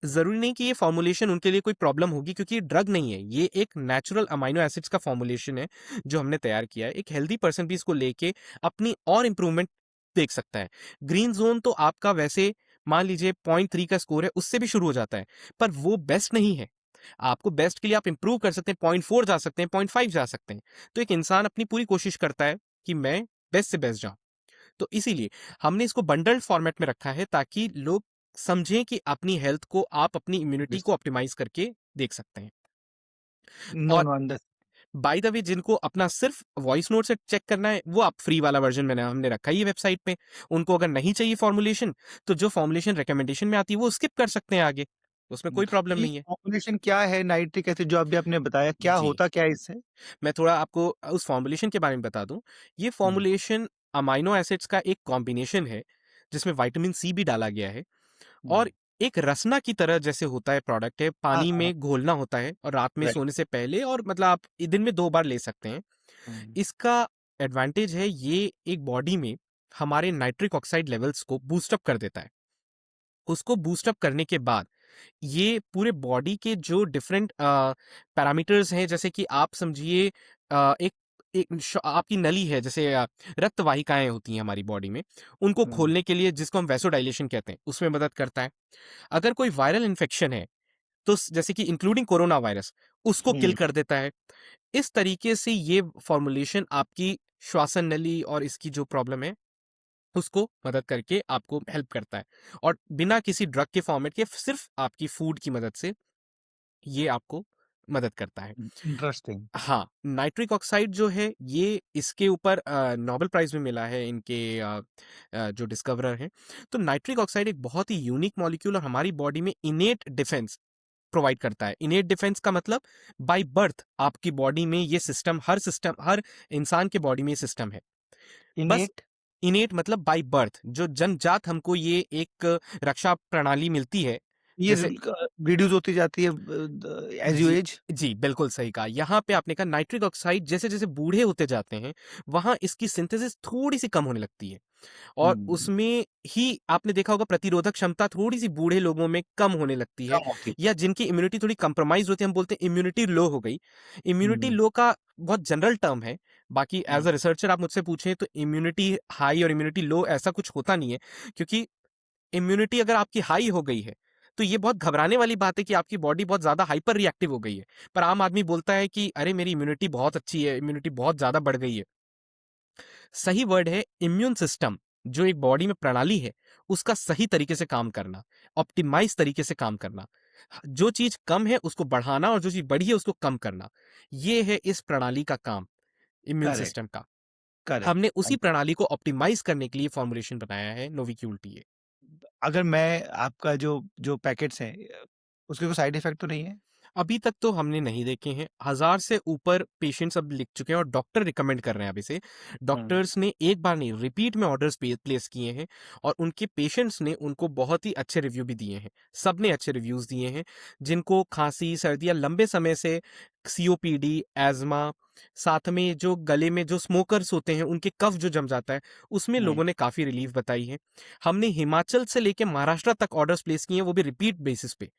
ज़रूरी नहीं कि ये फ़ॉर्मूलेशन उनके लिए कोई प्रॉब्लम होगी, क्योंकि ये ड्रग नहीं है। ये एक नेचुरल अमाइनो एसिड्स का फ़ॉर्मूलेशन है, जो हमने तैयार किया है। एक हेल्दी पर्सन भी इसको लेके अपनी और इम्प्रूवमेंट देख सकता है। ग्रीन ज़ोन तो आपका वैसे मान लीजिए 0.3 का स्कोर है, उससे भी शुरू हो जाता है, पर वो बेस्ट नहीं है। आपको बेस्ट के लिए आप इम्प्रूव कर सकते हैं, 0.4 जा सकते हैं, 0.5 जा सकते हैं। तो एक इंसान अपनी पूरी कोशिश करता है कि मैं बेस्ट से बेस्ट जाऊँ। तो इसीलिए हमने इसको बंडल्ड फॉर्मेट में रखा है, ताकि लोग समझें कि अपनी हेल्थ को आप अपनी इम्यूनिटी दिस को ऑप्टिमाइज करके देख सकते हैं। नो, और no under by the way, जिनको अपना सिर्फ वॉइस नोट से चेक करना है, वो आप फ्री वाला वर्जन मैंने हमने रखा ही है वेबसाइट पे। उनको अगर नहीं चाहिए फॉर्मुलेशन, तो जो फॉर्मुलेशन रिकमेंडेशन में आती है वो स्किप कर सकते हैं आगे, उसमें कोई प्रॉब्लम ये नहीं है। फॉर्मुलेशन क्या है नाइट्रिक एसिड जो अभी आपने बताया, क्या जी, होता क्या है इससे? मैं थोड़ा आपको उस फॉर्मुलेशन के बारे में बता दूं। ये हुँ, फॉर्मुलेशन अमाइनो एसिड्स का एक कॉम्बिनेशन है, जिसमें विटामिन सी भी डाला गया है और हुँ। एक रसना की तरह जैसे होता है, प्रोडक्ट है, हाँ, पानी हाँ, में घोलना होता है और रात में राइट। सोने से पहले, और मतलब आप दिन में 2 बार ले सकते हैं। हुँ, इसका एडवांटेज है, ये एक बॉडी में हमारे नाइट्रिक ऑक्साइड लेवल्स को बूस्ट अप कर देता है। उसको बूस्ट अप करने के बाद ये पूरे बॉडी के जो डिफरेंट पैरामीटर्स हैं, जैसे कि आप समझिए एक आपकी नली है, जैसे रक्त वाहिकाएं होती हैं हमारी बॉडी में, उनको हुँ, खोलने के लिए, जिसको हम वैसोडाइलेशन कहते हैं, उसमें मदद करता है। अगर कोई वायरल इन्फेक्शन है, तो जैसे कि इंक्लूडिंग कोरोना वायरस, उसको किल हुँ। कर देता है। इस तरीके से ये फॉर्मुलेशन आपकी श्वासन नली और इसकी जो प्रॉब्लम है, उसको मदद करके आपको हेल्प करता है, और बिना किसी ड्रग के फॉर्मेट के, सिर्फ आपकी फूड की मदद से ये आपको मदद करता है। इंटरेस्टिंग। हाँ, नाइट्रिक ऑक्साइड जो है, ये इसके ऊपर नोबेल प्राइज़ भी मिला है इनके जो डिस्कवरर हैं। तो नाइट्रिक ऑक्साइड एक बहुत ही यूनिक मॉलिक्यूल और हमारी बॉडी में इनेट डिफेंस प्रोवाइड करता है। इनेट डिफेंस का मतलब बाय बर्थ आपकी बॉडी में ये सिस्टम, हर इंसान के बॉडी में ये सिस्टम है। बस इनेट? इनेट मतलब बाय बर्थ, जो जन्मजात हमको ये एक रक्षा प्रणाली मिलती है। ये जैसे रिड्यूस होती जाती है एज यू जी, एज? जी, बिल्कुल सही कहा। यहाँ पे आपने कहा नाइट्रिक ऑक्साइड जैसे-जैसे बूढ़े होते जाते हैं, वहाँ इसकी सिंथेसिस थोड़ी-सी कम होने लगती है और हुँ, उसमें ही आपने देखा होगा प्रतिरोधक क्षमता थोड़ी-सी बूढ़े लोगों में कम होने लगती है, कम होती। या जिनकी इम्यूनिटी थोड़ी कंप्रोमाइज़ होती है, हम बोलते हैं इम्यूनिटी लो हो गई। इम्यूनिटी हुँ, लो का बहुत जनरल टर्म है, बाकी हुँ, एज़ अ रिसर्चर आप मुझसे पूछें तो इम्यूनिटी हाई और इम्यूनिटी लो ऐसा कुछ होता नहीं है, क्योंकि इम्यूनिटी अगर आपकी हाई हो गई है, तो ये बहुत घबराने वाली बात है कि आपकी बॉडी बहुत ज़्यादा हाइपर रिएक्टिव हो गई है। पर आम आदमी बोलता है कि अरे मेरी इम्यूनिटी बहुत अच्छी है, इम्यूनिटी बहुत ज़्यादा बढ़ गई है। सही वर्ड है इम्यून सिस्टम, जो एक बॉडी में प्रणाली है, उसका सही तरीके से काम करना, ऑप्टिमाइज़ तरीके से काम करना। जो चीज़ कम है उसको बढ़ाना और जो चीज़ बढ़ी है उसको कम करना। ये है इस प्रणाली का काम, इम्यून करेक्ट, सिस्टम का। करेक्ट। हमने उसी प्रणाली को ऑप्टिमाइज़ करने के लिए फॉर्मुलेशन बनाया है नोविक्यूल टीए। अगर मैं आपका जो जो पैकेट्स हैं उसके कोई साइड इफेक्ट तो नहीं है? अभी तक तो हमने नहीं देखे हैं। 1000 से ऊपर पेशेंट्स अब लिख चुके हैं और डॉक्टर रिकमेंड कर रहे हैं अब इसे। हुँ, डॉक्टर्स ने एक बार नहीं, रिपीट में ऑर्डर्स प्लेस किए हैं और उनके पेशेंट्स ने उनको बहुत ही अच्छे रिव्यू भी दिए हैं। सबने अच्छे रिव्यूज़ दिए हैं। जिनको खाँसी, सर्दी या लंबे समय से सीओपीडी, एज़मा, साथ में जो गले में जो स्मोकर्स होते हैं, उनके कफ जो जम जाता है, उसमें हुँ, लोगों ने काफ़ी रिलीफ़ बताई है। हमने हिमाचल से लेके महाराष्ट्र तक ऑर्डर्स प्लेस किए हैं, वो भी रिपीट बेसिस पे।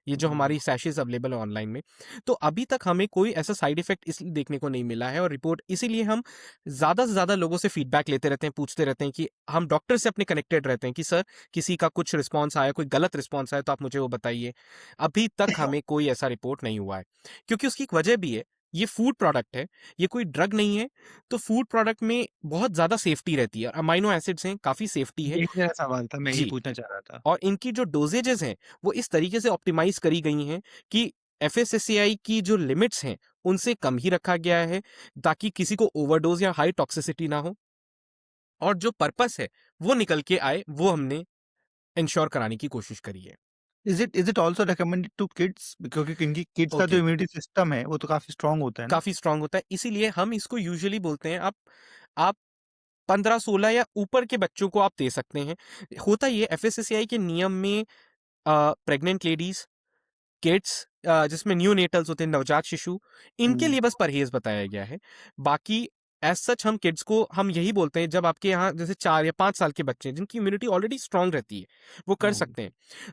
ये जो हमारी सैशेज़ अवेलेबल है ऑनलाइन में। तो अभी तक हमें कोई ऐसा साइड इफ़ेक्ट इसलिए देखने को नहीं मिला है और रिपोर्ट इसीलिए हम ज़्यादा से ज़्यादा लोगों से फीडबैक लेते रहते हैं, पूछते रहते हैं कि हम डॉक्टर से अपने कनेक्टेड रहते हैं कि सर किसी का कुछ रिस्पॉन्स आया, कोई गलत रिस्पॉन्स आया तो आप मुझे वो बताइए। अभी तक हमें कोई ऐसा रिपोर्ट नहीं हुआ है। क्योंकि उसकी एक वजह भी है, ये फूड प्रोडक्ट है, ये कोई ड्रग नहीं है, तो फूड प्रोडक्ट में बहुत ज़्यादा सेफ्टी रहती है। अमाइनो एसिड्स हैं, काफ़ी सेफ्टी है। यही मेरा सवाल था, मैं यही जी। पूछना चाह रहा था। और इनकी जो डोजेजेस हैं, वो इस तरीके से ऑप्टिमाइज़ करी गई हैं कि एफएसएसएआई की जो लिमिट्स हैं, उनसे कम ही रखा गया है, ताकि किसी को ओवरडोज़ या हाई टॉक्सिसिटी ना हो और जो पर्पस है, वो निकल के आए, वो हमने एन्श्योर कराने की कोशिश करी है। Is it also recommended to kids? क्योंकि इनकी किड्स का जो ओके, इम्यूनिटी सिस्टम है, वो तो काफ़ी स्ट्रॉन्ग होता है ना? काफ़ी स्ट्रॉन्ग होता है, इसीलिए हम इसको यूजुअली बोलते हैं आप 15-16 या ऊपर के बच्चों को आप दे सकते हैं। होता ये है एफएसएसएआई के नियम में प्रेग्नेंट लेडीज़, किड्स जिसमें न्यूनेटल्स होते हैं, नवजात शिशु, इनके हुँ, लिए बस परहेज़ बताया गया है। बाकी एज़ सच हम किड्स को हम यही बोलते हैं जब आपके यहाँ जैसे 4 या 5 साल के बच्चे हैं जिनकी इम्यूनिटी ऑलरेडी स्ट्रॉन्ग रहती है, वो कर हुँ, सकते हैं।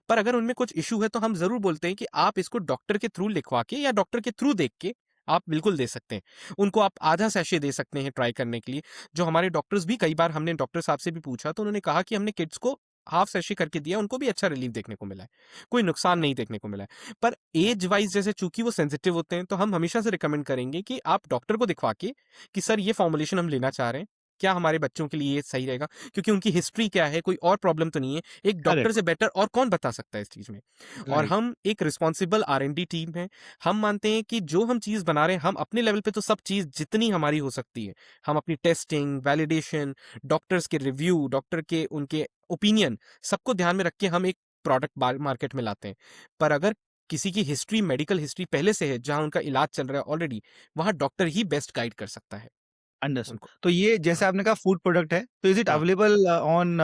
पर अगर उनमें कुछ इश्यू है तो हम ज़रूर बोलते हैं कि आप इसको डॉक्टर के थ्रू लिखवा के या डॉक्टर के थ्रू देख के आप बिल्कुल दे सकते हैं। उनको आप आधा सैशे दे सकते हैं ट्राई करने के लिए। जो हमारे डॉक्टर्स भी कई बार हमने डॉक्टर साहब से भी पूछा तो उन्होंने कहा कि हमने किड्स को हाफ सैशे करके दिया, उनको भी अच्छा रिलीफ देखने को मिला है। कोई नुकसान नहीं देखने को मिला है। पर एज वाइज़ जैसे चूँकि वो सेंसिटिव होते हैं, तो हम हमेशा से रिकमेंड करेंगे कि आप डॉक्टर को दिखवा के कि सर ये फ़ॉर्मूलेशन हम लेना चाह रहे हैं, क्या हमारे बच्चों के लिए ये सही रहेगा? क्योंकि उनकी हिस्ट्री क्या है, कोई और प्रॉब्लम तो नहीं है। एक डॉक्टर करेक्ट, से बेटर और कौन बता सकता है इस चीज़ में? और राइट। हम एक रिस्पॉन्सिबल आर-एन-डी टीम है। हम मानते हैं कि जो हम चीज़ बना रहे हैं, हम अपने लेवल पे तो सब चीज़ जितनी हमारी हो सकती है, हम अपनी टेस्टिंग, वैलिडेशन, डॉक्टर्स के रिव्यू, डॉक्टर के उनके ओपिनियन, सबको ध्यान में रख के हम एक प्रोडक्ट मार्केट में लाते हैं। पर अगर किसी की हिस्ट्री, मेडिकल हिस्ट्री पहले से है, जहाँ उनका इलाज चल रहा है ऑलरेडी, वहाँ डॉक्टर ही बेस्ट गाइड कर सकता है अंडरस्टूड। उनको। तो ये हाँ, जैसे आपने कहा फूड प्रोडक्ट है, तो इज़ इट हाँ। Available on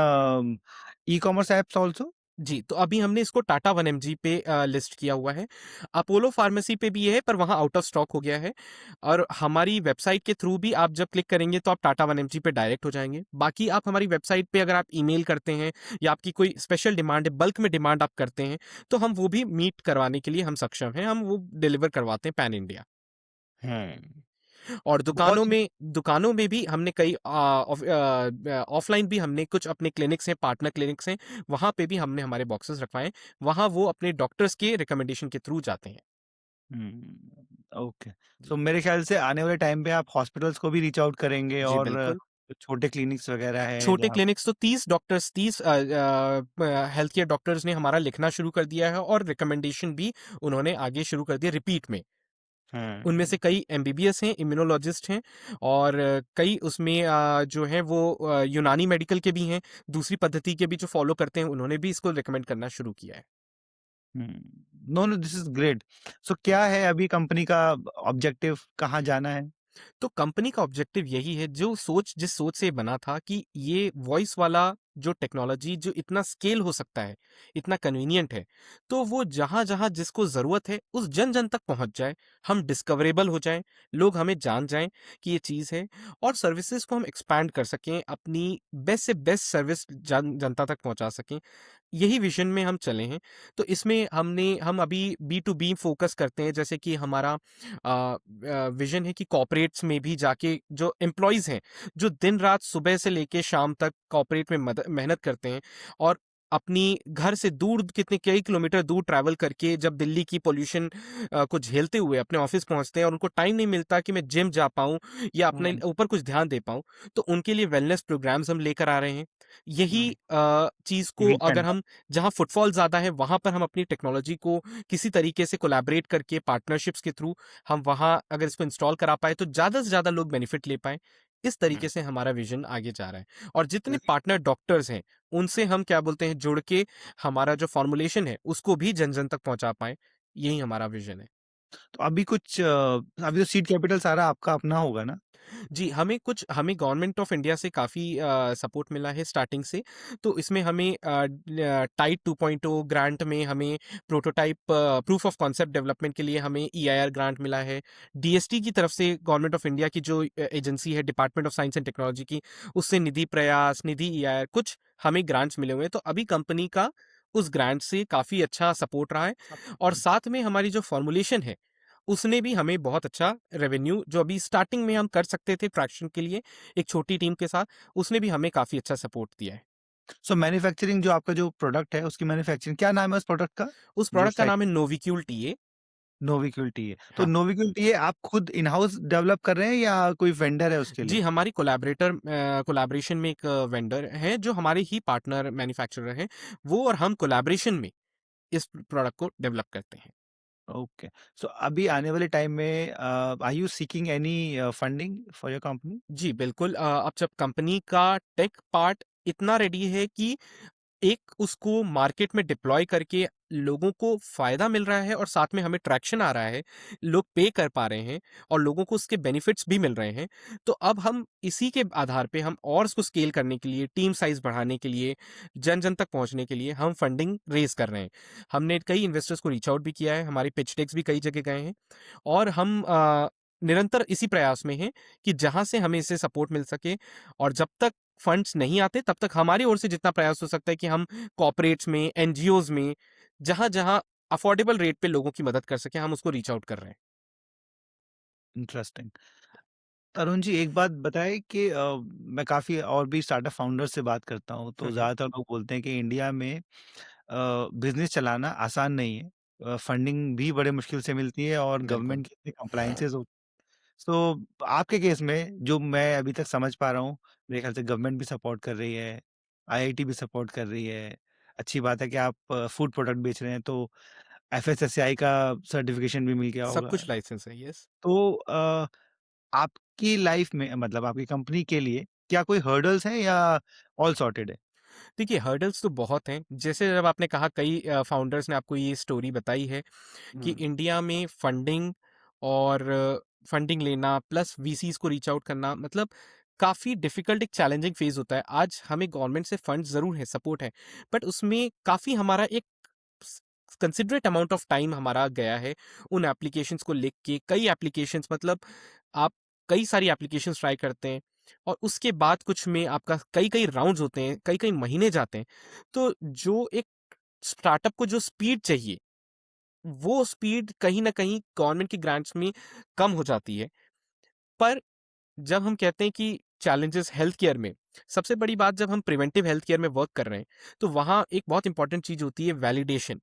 e-commerce apps also? जी, तो अभी हमने इसको टाटा 1mg पे लिस्ट किया हुआ है। अपोलो फार्मेसी पे भी है, पर वहाँ आउट ऑफ स्टॉक हो गया है और हमारी वेबसाइट के थ्रू भी आप जब क्लिक करेंगे, तो आप टाटा 1mg पे डायरेक्ट हो जाएँगे। बाकी आप हमारी वेबसाइट पे अगर आप ईमेल करते हैं या आपकी कोई स्पेशल डिमांड है, बल्क में डिमांड आप करते हैं, तो हम वो भी मीट करवाने के लिए हम सक्षम हैं। हम वो डिलीवर करवाते हैं पैन इंडिया। हुँ। और बहुत दुकानों में भी हमने कई ऑफ़लाइन भी हमने कुछ अपने क्लिनिक्स हैं, पार्टनर क्लिनिक्स हैं, वहाँ पे भी हमने हमारे बॉक्सेस रखवाए हैं। वहाँ वो अपने डॉक्टर्स के रिकमेंडेशन के थ्रू जाते हैं। ओके। जी। सो मेरे ख़्याल से आने वाले टाइम पे आप हॉस्पिटल्स को भी रीच आउट करेंगे जी, और बिल्कुल। छोटे क्लिनिक्स वग़ैरह है छोटे जहाँ क्लिनिक्स तो 30 डॉक्टर्स 30 हेल्थ केयर डॉक्टर्स ने हमारा लिखना शुरू कर दिया है और रिकमेंडेशन भी उन्होंने आगे शुरू कर दिया रिपीट में। उनमें हुँ, से कई एमबीबीएस हैं, इम्यूनोलॉजिस्ट हैं और कई उसमें जो हैं वो यूनानी मेडिकल के भी हैं, दूसरी पद्धति के भी जो फ़ॉलो करते हैं, उन्होंने भी इसको रिकमेंड करना शुरू किया है। हुँ। No, no this is great. So क्या है अभी कंपनी का ऑब्जेक्टिव, कहाँ जाना है? तो कंपनी का ऑब्जेक्टिव यही है जिस सोच से बना था कि ये वॉइस वाला जो टेक्नोलॉजी जो इतना स्केल हो सकता है, इतना कन्वीनिएंट है, तो वो जहाँ-जहाँ जिसको ज़रूरत है उस जन-जन तक पहुँच जाए, हम डिस्कवरेबल हो जाएँ, लोग हमें जान जाएँ कि ये चीज़ है और सर्विसेज़ को हम एक्सपैंड कर सकें, अपनी बेस्ट से बेस्ट सर्विस जनता तक पहुँचा सकें। यही विज़न में हम चले हैं। तो इसमें हम अभी बी टू बी फ़ोकस करते हैं जैसे कि हमारा विज़न है कि कॉर्पोरेट्स में भी जाके जो एम्प्लॉइज़ हैं, जो दिन-रात सुबह से लेके शाम तक कॉर्पोरेट में मेहनत करते हैं और अपनी घर से दूर कितने कई किलोमीटर दूर ट्रैवल करके जब दिल्ली की पॉल्यूशन को झेलते हुए अपने ऑफ़िस पहुँचते हैं और उनको टाइम नहीं मिलता कि मैं जिम जा पाऊँ या अपने हुँ, ऊपर कुछ ध्यान दे पाऊँ, तो उनके लिए वेलनेस प्रोग्राम्स हम लेकर आ रहे हैं। यही नाइस। चीज़ को अगर वीकेंड हम जहाँ फुटफॉल ज़्यादा है, वहाँ पर हम अपनी टेक्नोलॉजी को किसी तरीके से कोलैबोरेट करके पार्टनरशिप्स के थ्रू हम वहाँ अगर इसको इंस्टॉल करा पाएँ, तो ज़्यादा से ज़्यादा लोग बेनिफिट ले पाएँ। इस हुँ, तरीके से हमारा विज़न आगे जा रहा है और जितने पार्टनर डॉक्टर्स हैं, उनसे हम क्या बोलते हैं जुड़ के हमारा जो फ़ॉर्मूलेशन है, उसको भी जन-जन तक पहुँचा पाएँ। यही हमारा विज़न है। तो अभी कुछ अभी तो सीड कैपिटल सारा आपका अपना होगा ना? जी, हमें गवर्नमेंट ऑफ इंडिया से काफ़ी सपोर्ट मिला है स्टार्टिंग से। तो इसमें हमें टाइड 2.0 ग्रांट में हमें prototype proof of concept development के लिए हमें ईआईआर ग्रांट मिला है। डीएसटी की तरफ से गवर्नमेंट ऑफ इंडिया की जो एजेंसी है department of science and technology की, उससे निधि प्रयास, निधि ईआईआर कुछ हमें ग्रांट्स मिले हुए हैं। तो अभी कंपनी का उस ग्रांट से काफ़ी अच्छा सपोर्ट रहा है और साथ में हमारी जो फ़ॉर्मुलेशन है, उसने भी हमें बहुत अच्छा रेवेन्यू जो अभी स्टार्टिंग में हम कर सकते थे ट्रैक्शन के लिए एक छोटी टीम के साथ, उसने भी हमें काफ़ी अच्छा सपोर्ट दिया है। सो मैन्युफैक्चरिंग जो आपका जो प्रोडक्ट है उसकी मैन्युफैक्चरिंग क्या नाम है उस प्रोडक्ट का? उस जो प्रोडक्ट का साइड नाम है नोविक्यूल टीए। नोविक्यूल टी है। तो हाँ। नोविक्यूल टी है आप खुद इन हाउस डेवलप कर रहे हैं या कोई वेंडर है उसके जी, लिए? हमारी कोलैबोरेशन में एक वेंडर हैं जो हमारे ही पार्टनर मैन्युफैक्चरर हैं। वो और हम कोलैबोरेशन में इस प्रोडक्ट को डेवलप करते हैं। ओके। सो अभी आने वाले टाइम में are you seeking any funding for your company? जी, बिल्कुल अब जब कंपनी का टेक पार्ट इतना रेडी है कि एक उसको मार्केट में डिप्लॉय करके लोगों को फ़ायदा मिल रहा है और साथ में हमें ट्रैक्शन आ रहा है, लोग पे कर पा रहे हैं और लोगों को उसके बेनिफिट्स भी मिल रहे हैं। तो अब हम इसी के आधार पे हम और उसको स्केल करने के लिए, टीम साइज़ बढ़ाने के लिए, जन-जन तक पहुँचने के लिए हम फंडिंग रेज़ कर रहे हैं। हमने कई इन्वेस्टर्स को रीच आउट भी किया है, हमारे पिच डेक्स भी कई जगह गए हैं और हम निरंतर इसी प्रयास में हैं कि जहाँ से हमें इससे सपोर्ट मिल सके और जब तक फंड्स नहीं आते तब तक हमारी ओर से जितना प्रयास हो सकता है कि हम कॉर्पोरेट्स में, एनजीओज़ में, जहाँ-जहाँ अफोर्डेबल रेट पे लोगों की मदद कर सकें, हम उसको रीच आउट कर रहे हैं। इंटरेस्टिंग। तरुण जी एक बात बताएँ कि मैं काफ़ी और भी स्टार्टअप फाउंडर्स से बात करता हूँ, तो हुँ, हुँ। ज़्यादातर लोग बोलते हैं कि इंडिया में बिज़नेस चलाना आसान नहीं है। फंडिंग भी बड़े मुश्किल से मिलती है और बिल्कुल। गवर्नमेंट के इतने कंप्लायंसेस हो। तो आपके केस में जो मैं अभी तक समझ पा रहा हूँ, मेरे ख्याल से गवर्नमेंट भी सपोर्ट कर रही है, आईआईटी भी सपोर्ट कर रही है। अच्छी बात है कि आप फूड प्रोडक्ट बेच रहे हैं, तो एफएसएसएआई का सर्टिफिकेशन भी मिल गया सब होगा। कुछ लाइसेंस है, यस। तो आपकी लाइफ में मतलब आपकी कंपनी के लिए क्या कोई हर्डल्स हैं या ऑल सॉर्टेड है? देखिए हर्डल्स तो बहुत हैं। जैसे जब आपने कहा कई फाउंडर्स ने आपको ये स्टोरी बताई है कि हुँ। इंडिया में फंडिंग और फंडिंग लेना प्लस वीसीज़ को रीच आउट करना मतलब काफ़ी डिफ़िकल्ट एक चैलेंजिंग फ़ेज़ होता है। आज हमें गवर्नमेंट से फंड ज़रूर है, सपोर्ट है, बट उसमें काफ़ी हमारा एक स कंसिडरेट अमाउंट ऑफ टाइम हमारा गया है उन एप्लीकेशंस को लिख के। कई एप्लीकेशंस मतलब आप कई सारी एप्लीकेशंस ट्राई करते हैं और उसके बाद कुछ में आपका कई-कई राउंड्स होते हैं, कई-कई महीने जाते हैं। तो जो एक स्टार्टअप को जो स्पीड चाहिए वो स्पीड कहीं न कहीं गवर्नमेंट की ग्रांट्स में कम हो जाती है। पर जब हम कहते हैं कि चैलेंजेस हेल्थ केयर में, सबसे बड़ी बात जब हम प्रिवेंटिव हेल्थ केयर में वर्क कर रहे हैं, तो वहाँ एक बहुत इंपॉर्टेंट चीज़ होती है वैलिडेशन।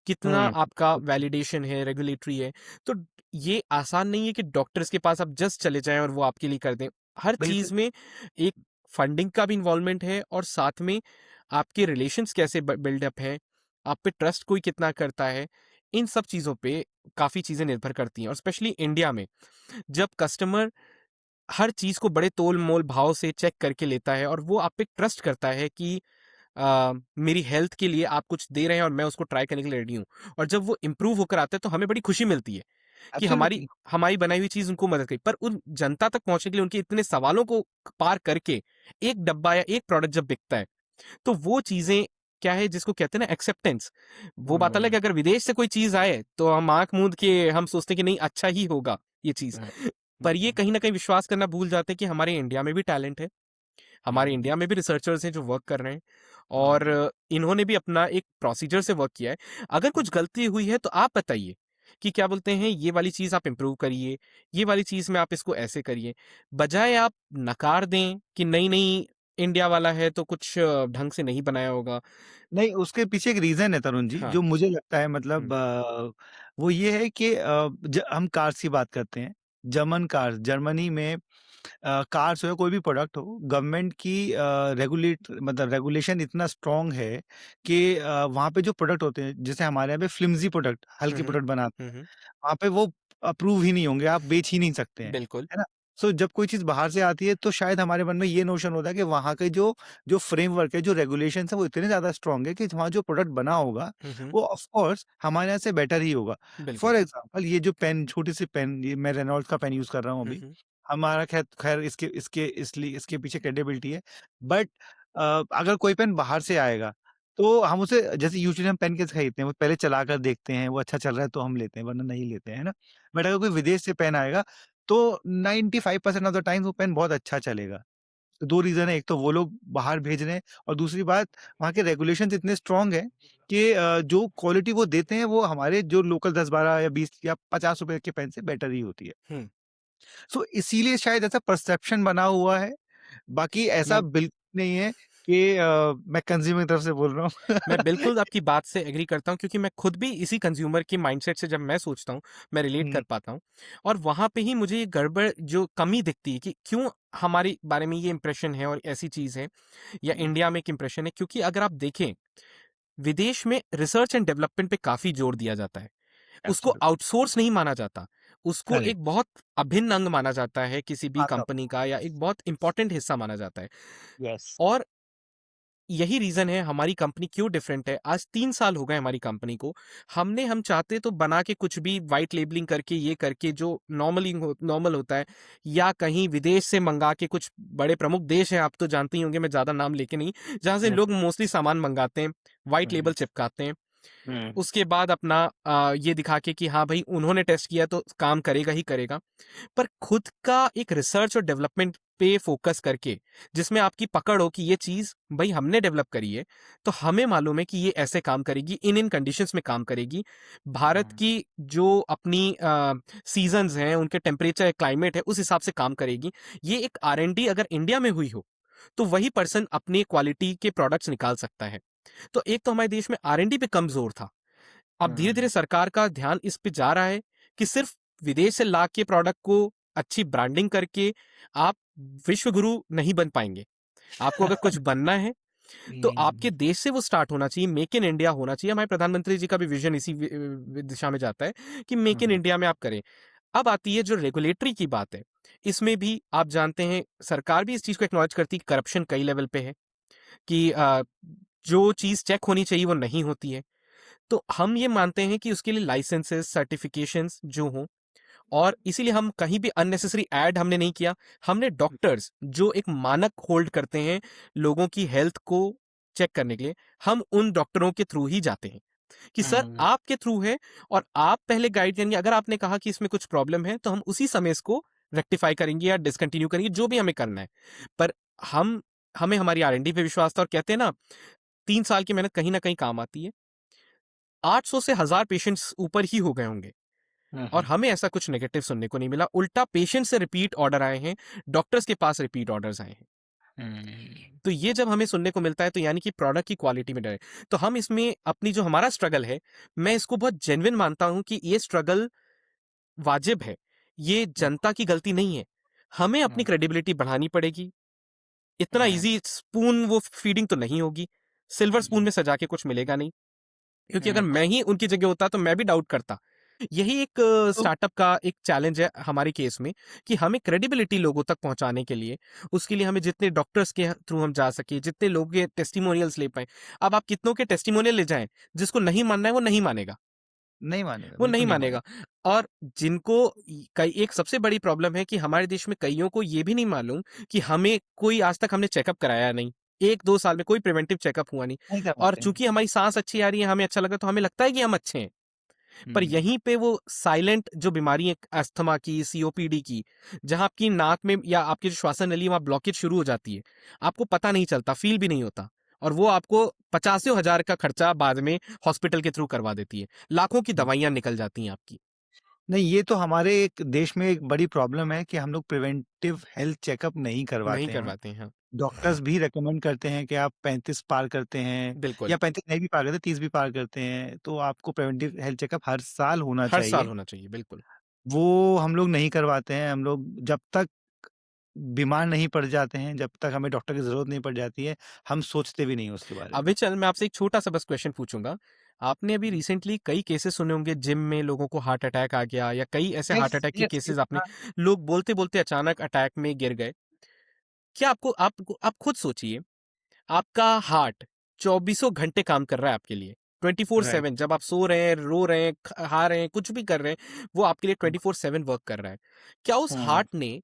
कितना हुँ। आपका वैलिडेशन है, रेगुलेटरी है। तो ये आसान नहीं है कि डॉक्टर्स के पास आप जस्ट चले जाएँ और वो आपके लिए कर दें। हर बिल्कुल। चीज़ में एक फंडिंग का भी इन्वॉल्वमेंट है और साथ में आपके रिलेशंस कैसे बिल्डअप हैं, आप पे ट्रस्ट कोई कितना करता है, इन सब चीज़ों पे काफ़ी चीज़ें निर्भर करती हैं और स्पेशली इंडिया में जब कस्टमर हर चीज़ को बड़े तोल-मोल भाव से चेक करके लेता है और वो आप पे ट्रस्ट करता है कि मेरी हेल्थ के लिए आप कुछ दे रहे हैं और मैं उसको ट्राई करने के लिए रेडी हूँ। और जब वो इम्प्रूव होकर आता है तो हमें बड़ी खुशी मिलती है कि हमारी एब्सोल्युटली। हमारी बनाई हुई चीज़ उनको मदद करी। पर उन जनता तक पहुँचने के लिए उनके इतने सवालों को पार करके एक डब्बा या एक प्रोडक्ट जब बिकता है, तो वो चीज़ें क्या है जिसको कहते हैं ना एक्सेप्टेंस, वो बात अलग हुँ। है अगर विदेश से कोई चीज़ आए तो हम आँख मूंद के हम सोचते हैं कि नहीं अच्छा ही होगा ये चीज़। राइट। पर ये हुँ, कहीं न कहीं विश्वास करना भूल जाते हैं कि हमारे इंडिया में भी टैलेंट है। हमारे हुँ, इंडिया में भी रिसर्चर्स हैं जो वर्क कर रहे हैं और हुँ। इन्होंने भी अपना एक प्रोसीजर से वर्क किया है। अगर कुछ गलती हुई है तो आप बताइए कि क्या बोलते हैं ये वाली चीज़ आप इम्प्रूव करिए, ये वाली चीज़ में आप इसको ऐसे करिए। बजाय आप नकार दें कि नहीं-नहीं इंडिया वाला है तो कुछ ढंग से नहीं बनाया होगा। नहीं, उसके पीछे एक रीज़न है तरुण जी, हाँ। जो मुझे लगता है हुँ। मतलब वो ये है कि हम कार्स की बात करते हैं। जर्मनी में कार्स हो या कोई भी प्रोडक्ट हो, गवर्नमेंट की रेगुलेशन इतना स्ट्रॉन्ग है कि वहाँ पे जो प्रोडक्ट होते हैं, जैसे हमारे यहाँ पे फ्लिम्सी प्रोडक्ट, हुँ, हल्के हुँ। प्रोडक्ट बनाते हुँ, हैं, हुँ। वहाँ पे वो अप्रूव ही नहीं होंगे, आप बेच ही नहीं सकते हैं, बिल्कुल। है ना? सो जब कोई चीज़ बाहर से आती है, तो शायद हमारे मन में ये नोशन होता है कि वहाँ के जो जो फ्रेमवर्क है, जो रेगुलेशंस है, वो इतने ज़्यादा स्ट्रॉन्ग है कि वहाँ जो प्रोडक्ट बना होगा, हुँ, हुँ। वो ऑफ कोर्स हमारे यहाँ से बेटर ही होगा। बिल्कुल। फॉर एग्ज़ाम्पल ये जो पेन, छोटी-सी पेन, ये मैं रेनॉल्ड्स का पेन यूज़ कर रहा हूँ हुँ, अभी। हुँ। हमारा ख़ैर ख़ैर इसके इसके इसलिए इसके पीछे क्रेडिबिलिटी है। बट अगर कोई पेन बाहर से आएगा, तो हम उसे जैसे यूजुअली हम पेन कैसे खरीदते हैं, वो पहले चला कर देखते हैं, वो अच्छा चल रहा है तो हम लेते हैं, वरना नहीं लेते हैं, है ना? बट अगर कोई विदेश से पेन आएगा, तो 95% ऑफ द टाइम वो पेन बहुत अच्छा चलेगा। तो 2 रीज़न है, एक तो वो लोग बाहर भेज रहे हैं और दूसरी बात वहाँ के रेगुलेशंस इतने स्ट्रॉन्ग हैं कि जो क्वालिटी वो देते हैं वो हमारे जो लोकल 10-12 या 20 या ₹50 के पेन से बेटर ही होती है। हुँ। सो इसीलिए शायद ऐसा परसेप्शन बना हुआ है, बाकी ऐसा मैं बिल्कुल नहीं है कि मैं कंज़्यूमर की तरफ से बोल रहा हूँ। मैं बिल्कुल आपकी बात से एग्री करता हूँ, क्योंकि मैं खुद भी इसी कंज्यूमर के माइंडसेट से जब मैं सोचता हूँ, मैं रिलेट कर हुँ, पाता हूँ। और वहाँ पे ही मुझे ये गड़बड़ जो कमी दिखती है कि क्यों हमारे बारे में ये इंप्रेशन है और ऐसी चीज़ है, या हुँ, इंडिया में एक इंप्रेशन है, क्योंकि अगर आप देखें, विदेश में रिसर्च एंड डेवलपमेंट पे काफ़ी जोर दिया जाता है। उसको एब्सोल्युटली, आउटसोर्स नहीं माना जाता। उसको करेक्ट, एक बहुत अभिन्न अंग माना जाता है किसी भी पार्ट ऑफ कंपनी का, या एक बहुत इम्पोर्टेंट हिस्सा माना जाता है। यस। और यही रीज़न है हमारी कंपनी क्यों डिफरेंट है। आज 3 साल हो गए हमारी कंपनी को। हम चाहते तो बना के कुछ भी व्हाइट लेबलिंग करके, ये करके जो नॉर्मल होता है, या कहीं विदेश से मंगा के, कुछ बड़े प्रमुख देश हैं, आप तो जानते ही होंगे, मैं ज़्यादा नाम लेके नहीं, जहाँ से यस, लोग मोस्टली सामान मंगाते हैं, व्हाइट हुँ, लेबल चिपकाते हैं। हुँ, उसके बाद अपना ये दिखा के कि हाँ भाई उन्होंने टेस्ट किया तो काम करेगा ही करेगा। पर खुद का एक रिसर्च और डेवलपमेंट पे फोकस करके, जिसमें आपकी पकड़ हो कि ये चीज भाई हमने डेवलप करी है, तो हमें मालूम है कि ये ऐसे काम करेगी, इन इन कंडीशंस में काम करेगी। भारत हुँ, की जो अपनी सीजन्स हैं, उनके टेम्परेचर क्लाइमेट है, उस हिसाब से काम करेगी। ये एक R&D अगर इंडिया में हुई हो, तो वही पर्सन अपनी क्वालिटी के प्रोडक्ट्स निकाल सकता है। तो एक तो हमारे देश में R&D पे कम जोर था। अब धीरे-धीरे हुँ, सरकार का ध्यान इस पे जा रहा है कि सिर्फ विदेश से ला के प्रोडक्ट को अच्छी ब्रांडिंग करके आप विश्व गुरु नहीं बन पाएँगे। आपको अगर कुछ बनना है, तो आपके हुँ, देश से वो स्टार्ट होना चाहिए, मेक इन इंडिया होना चाहिए। हमारे प्रधानमंत्री जी का भी विज़न इसी दिशा में जाता है कि मेक इन हुँ, इंडिया में आप करें। अब आती है जो रेगुलेटरी की बात है, इसमें भी आप जानते हैं सरकार भी इस चीज़ को एक्नॉलेज करती है कि करप्शन कई लेवल पे है, कि जो चीज़ चेक होनी चाहिए वो नहीं होती है। तो हम ये मानते हैं कि उसके लिए लाइसेंसेस, सर्टिफिकेशंस जो हों, और इसीलिए हम कहीं भी अननेसेसरी ऐड हमने नहीं किया। हमने डॉक्टर्स जो एक मानक होल्ड करते हैं लोगों की हेल्थ को चेक करने के लिए, हम उन डॉक्टरों के थ्रू ही जाते हैं कि सर हुँ, आपके थ्रू है, और आप पहले गाइड करेंगे। अगर आपने कहा कि इसमें कुछ प्रॉब्लम है, तो हम उसी समय इसको रेक्टिफाई करेंगे या डिसकंटिन्यू करेंगे, जो भी हमें करना है। पर हम हमें हमारी R&D पे विश्वास था, और कहते हैं ना, 3 साल की मेहनत कहीं न कहीं काम आती है। 800 से 1000 पेशेंट्स ऊपर ही हो गए होंगे, हुँ, और हुँ, हमें ऐसा कुछ नेगेटिव सुनने को नहीं मिला। उल्टा पेशेंट से रिपीट ऑर्डर आए हैं, डॉक्टर्स के पास रिपीट ऑर्डर्स आए हैं। हुँ, तो ये जब हमें सुनने को मिलता है, तो यानी कि प्रोडक्ट की क्वालिटी में डर है। तो हम इसमें अपनी जो हमारा स्ट्रगल है, मैं इसको बहुत जेन्युइन मानता हूँ कि ये स्ट्रगल वाजिब है। ये हुँ, जनता की गलती नहीं है। हमें अपनी हुँ, क्रेडिबिलिटी बढ़ानी पड़ेगी। इतना हुँ, ईज़ी स्पून वो फीडिंग तो नहीं होगी। सिल्वर स्पून हुँ, में सजा के कुछ मिलेगा नहीं। क्योंकि अगर हुँ, मैं ही उनकी जगह होता, तो मैं भी डाउट करता। यही एक तो स्टार्टअप का एक चैलेंज है हमारे केस में, कि हमें क्रेडिबिलिटी लोगों तक पहुंचाने के लिए, उसके लिए हमें जितने डॉक्टर्स के थ्रू हम जा सके, जितने लोगों के टेस्टिमोनियल्स ले पाए। अब आप कितनों के टेस्टिमोनियल ले जाएं, जिसको नहीं मानना है वो नहीं मानेगा, नहीं मानेगा, वो बिल्कुल नहीं नहीं मानेगा। मानेगा। और जिनको कई, एक सबसे बड़ी प्रॉब्लम है कि हमारे देश में कईयों को ये भी नहीं मालूम कि हमें कोई, आज तक हमने चेकअप कराया नहीं। 1-2 साल में कोई प्रिवेंटिव चेकअप हुआ नहीं। नहीं और करवाते हैं। चूंकि हमारी सांस अच्छी आ रही है, हमें अच्छा लग रहा है, तो हमें लगता है कि हम अच्छे हैं। पर हुँ, यहीं पे वो साइलेंट जो बीमारी है, अस्थमा की, सीओपीडी की, जहाँ आपकी नाक में या आपकी जो श्वासन नली है वहाँ ब्लॉकेज शुरू हो जाती है, आपको पता नहीं चलता, फील भी नहीं होता, और वो आपको पचासियों हजार का खर्चा बाद में हॉस्पिटल के थ्रू करवा देती है। लाखों की हुँ। दवाइयाँ निकल जाती हैं आपकी। नहीं, ये तो हमारे एक देश में एक बड़ी प्रॉब्लम है कि हम लोग प्रिवेंटिव हेल्थ चेकअप नहीं नहीं करवाते हैं। करवाते हैं, हाँ। डॉक्टर्स भी रिकमेंड करते हैं कि आप 35 पार करते हैं बिल्कुल, या 35 नहीं भी पार करते, 30 भी पार करते हैं, तो आपको प्रिवेंटिव हेल्थ चेकअप हर साल होना हर साल चाहिए। होना चाहिए, बिल्कुल। वो हम लोग नहीं करवाते हैं, हम लोग जब तक बीमार नहीं पड़ जाते हैं, जब तक हमें डॉक्टर की ज़रूरत नहीं पड़ जाती है, हम सोचते भी नहीं उसके बारे में। अभी चल मैं आपसे एक छोटा-सा बस क्वेश्चन पूछूँगा। आपने अभी हुँ। रिसेंटली कई केसेस सुने होंगे, जिम में लोगों को हार्ट अटैक आ गया, या कई ऐसे यस, हार्ट अटैक के यस, यस, केसेस आपने, हाँ। लोग बोलते-बोलते अचानक अटैक में गिर गए। क्या आप खुद सोचिए, आपका हार्ट चौबीसों घंटे काम कर रहा है आपके लिए, राइट। 24/7, जब आप सो रहे हैं, रो रहे हैं, खा रहे हैं, कुछ भी कर रहे हैं, वो आपके लिए हुँ, 24/7 वर्क कर रहा है। क्या उस हुँ, हार्ट ने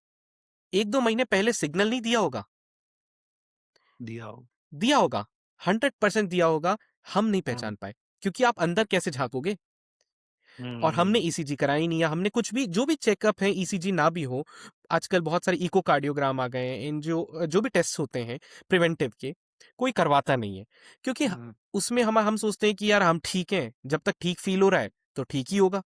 1-2 महीने पहले सिग्नल नहीं दिया होगा? दिया हो। दिया होगा, 100% दिया होगा। हम नहीं हुँ, पहचान पाए, क्योंकि आप अंदर कैसे झांकोगे? और हमने हुँ, ईसीजी कराई नहीं, या हमने कुछ भी जो भी चेकअप है ईसीजी ना भी हो, आजकल बहुत सारे इकोकार्डियोग्राम आ गए हैं, इन जो भी टेस्ट होते हैं प्रिवेंटिव के, कोई करवाता नहीं है। क्योंकि हुँ, उसमें हम सोचते हैं कि यार हम ठीक हैं, जब तक ठीक फील हो रहा है तो ठीक ही होगा।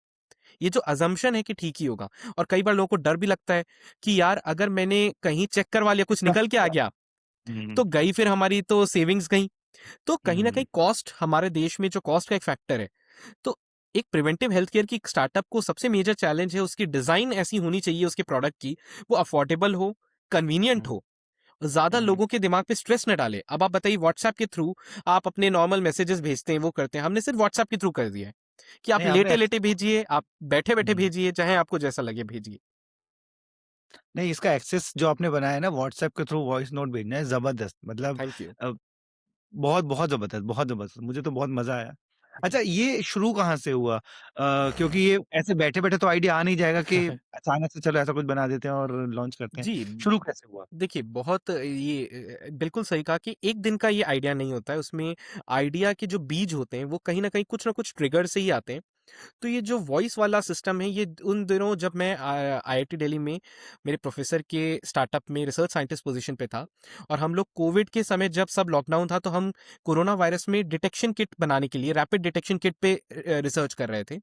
ये जो अजम्पशन है कि ठीक ही होगा। और कई बार लोगों को डर भी लगता है कि यार अगर मैंने कहीं चेक करवा लिया, कुछ निकल के आ गया, हुँ, तो गई फिर हमारी तो सेविंग्स गई। तो कहीं न हुँ। कहीं कॉस्ट, हमारे देश में जो कॉस्ट का एक फैक्टर है। तो एक प्रिवेंटिव हेल्थ केयर की स्टार्टअप को सबसे मेजर चैलेंज है उसकी डिज़ाइन ऐसी होनी चाहिए उसके प्रोडक्ट की, वो अफोर्डेबल हो, कन्वीनिएंट हुँ, हो, ज़्यादा हुँ। लोगों के दिमाग पे स्ट्रेस ना डाले। अब आप बताइए, व्हाट्सएप के थ्रू आप अपने नॉर्मल मैसेजेस भेजते हैं, वो करते हैं। हमने सिर्फ व्हाट्सएप के थ्रू कर दिया है कि आप नहीं, आपने लेटे-लेटे एक्सेस भेजिए, आप बैठे-बैठे हुँ। भेजिए, चाहे आपको जैसा लगे भेजिए। नहीं, इसका एक्सेस जो आपने बनाया है ना व्हाट्सएप के थ्रू वॉइस नोट भेजना है ज़बरदस्त मतलब थैंक यू। अ, बहुत, बहुत ज़बरदस्त, बहुत ज़बरदस्त। मुझे तो बहुत मज़ा आया। अच्छा ये शुरू कहाँ से हुआ? क्योंकि ये ऐसे बैठे-बैठे तो आइडिया आ नहीं जाएगा कि अचानक से चलो ऐसा कुछ बना देते हैं और लॉन्च करते हैं। जी, शुरू कैसे हुआ? देखिए बहुत बिल्कुल सही कहा कि एक दिन का ये आइडिया नहीं होता है, उसमें आइडिया के जो बीज होते हैं, वो कहीं न कहीं कुछ न कुछ ट्रिगर से ही आते हैं। तो ये जो वॉइस वाला सिस्टम है, ये उन दिनों जब मैं आईआईटी दिल्ली में मेरे प्रोफेसर के स्टार्टअप में रिसर्च साइंटिस्ट पोजीशन पे था, और हम लोग कोविड के समय जब सब लॉकडाउन था, तो हम कोरोना वायरस में डिटेक्शन किट बनाने के लिए, रैपिड डिटेक्शन किट पे रिसर्च कर रहे थे।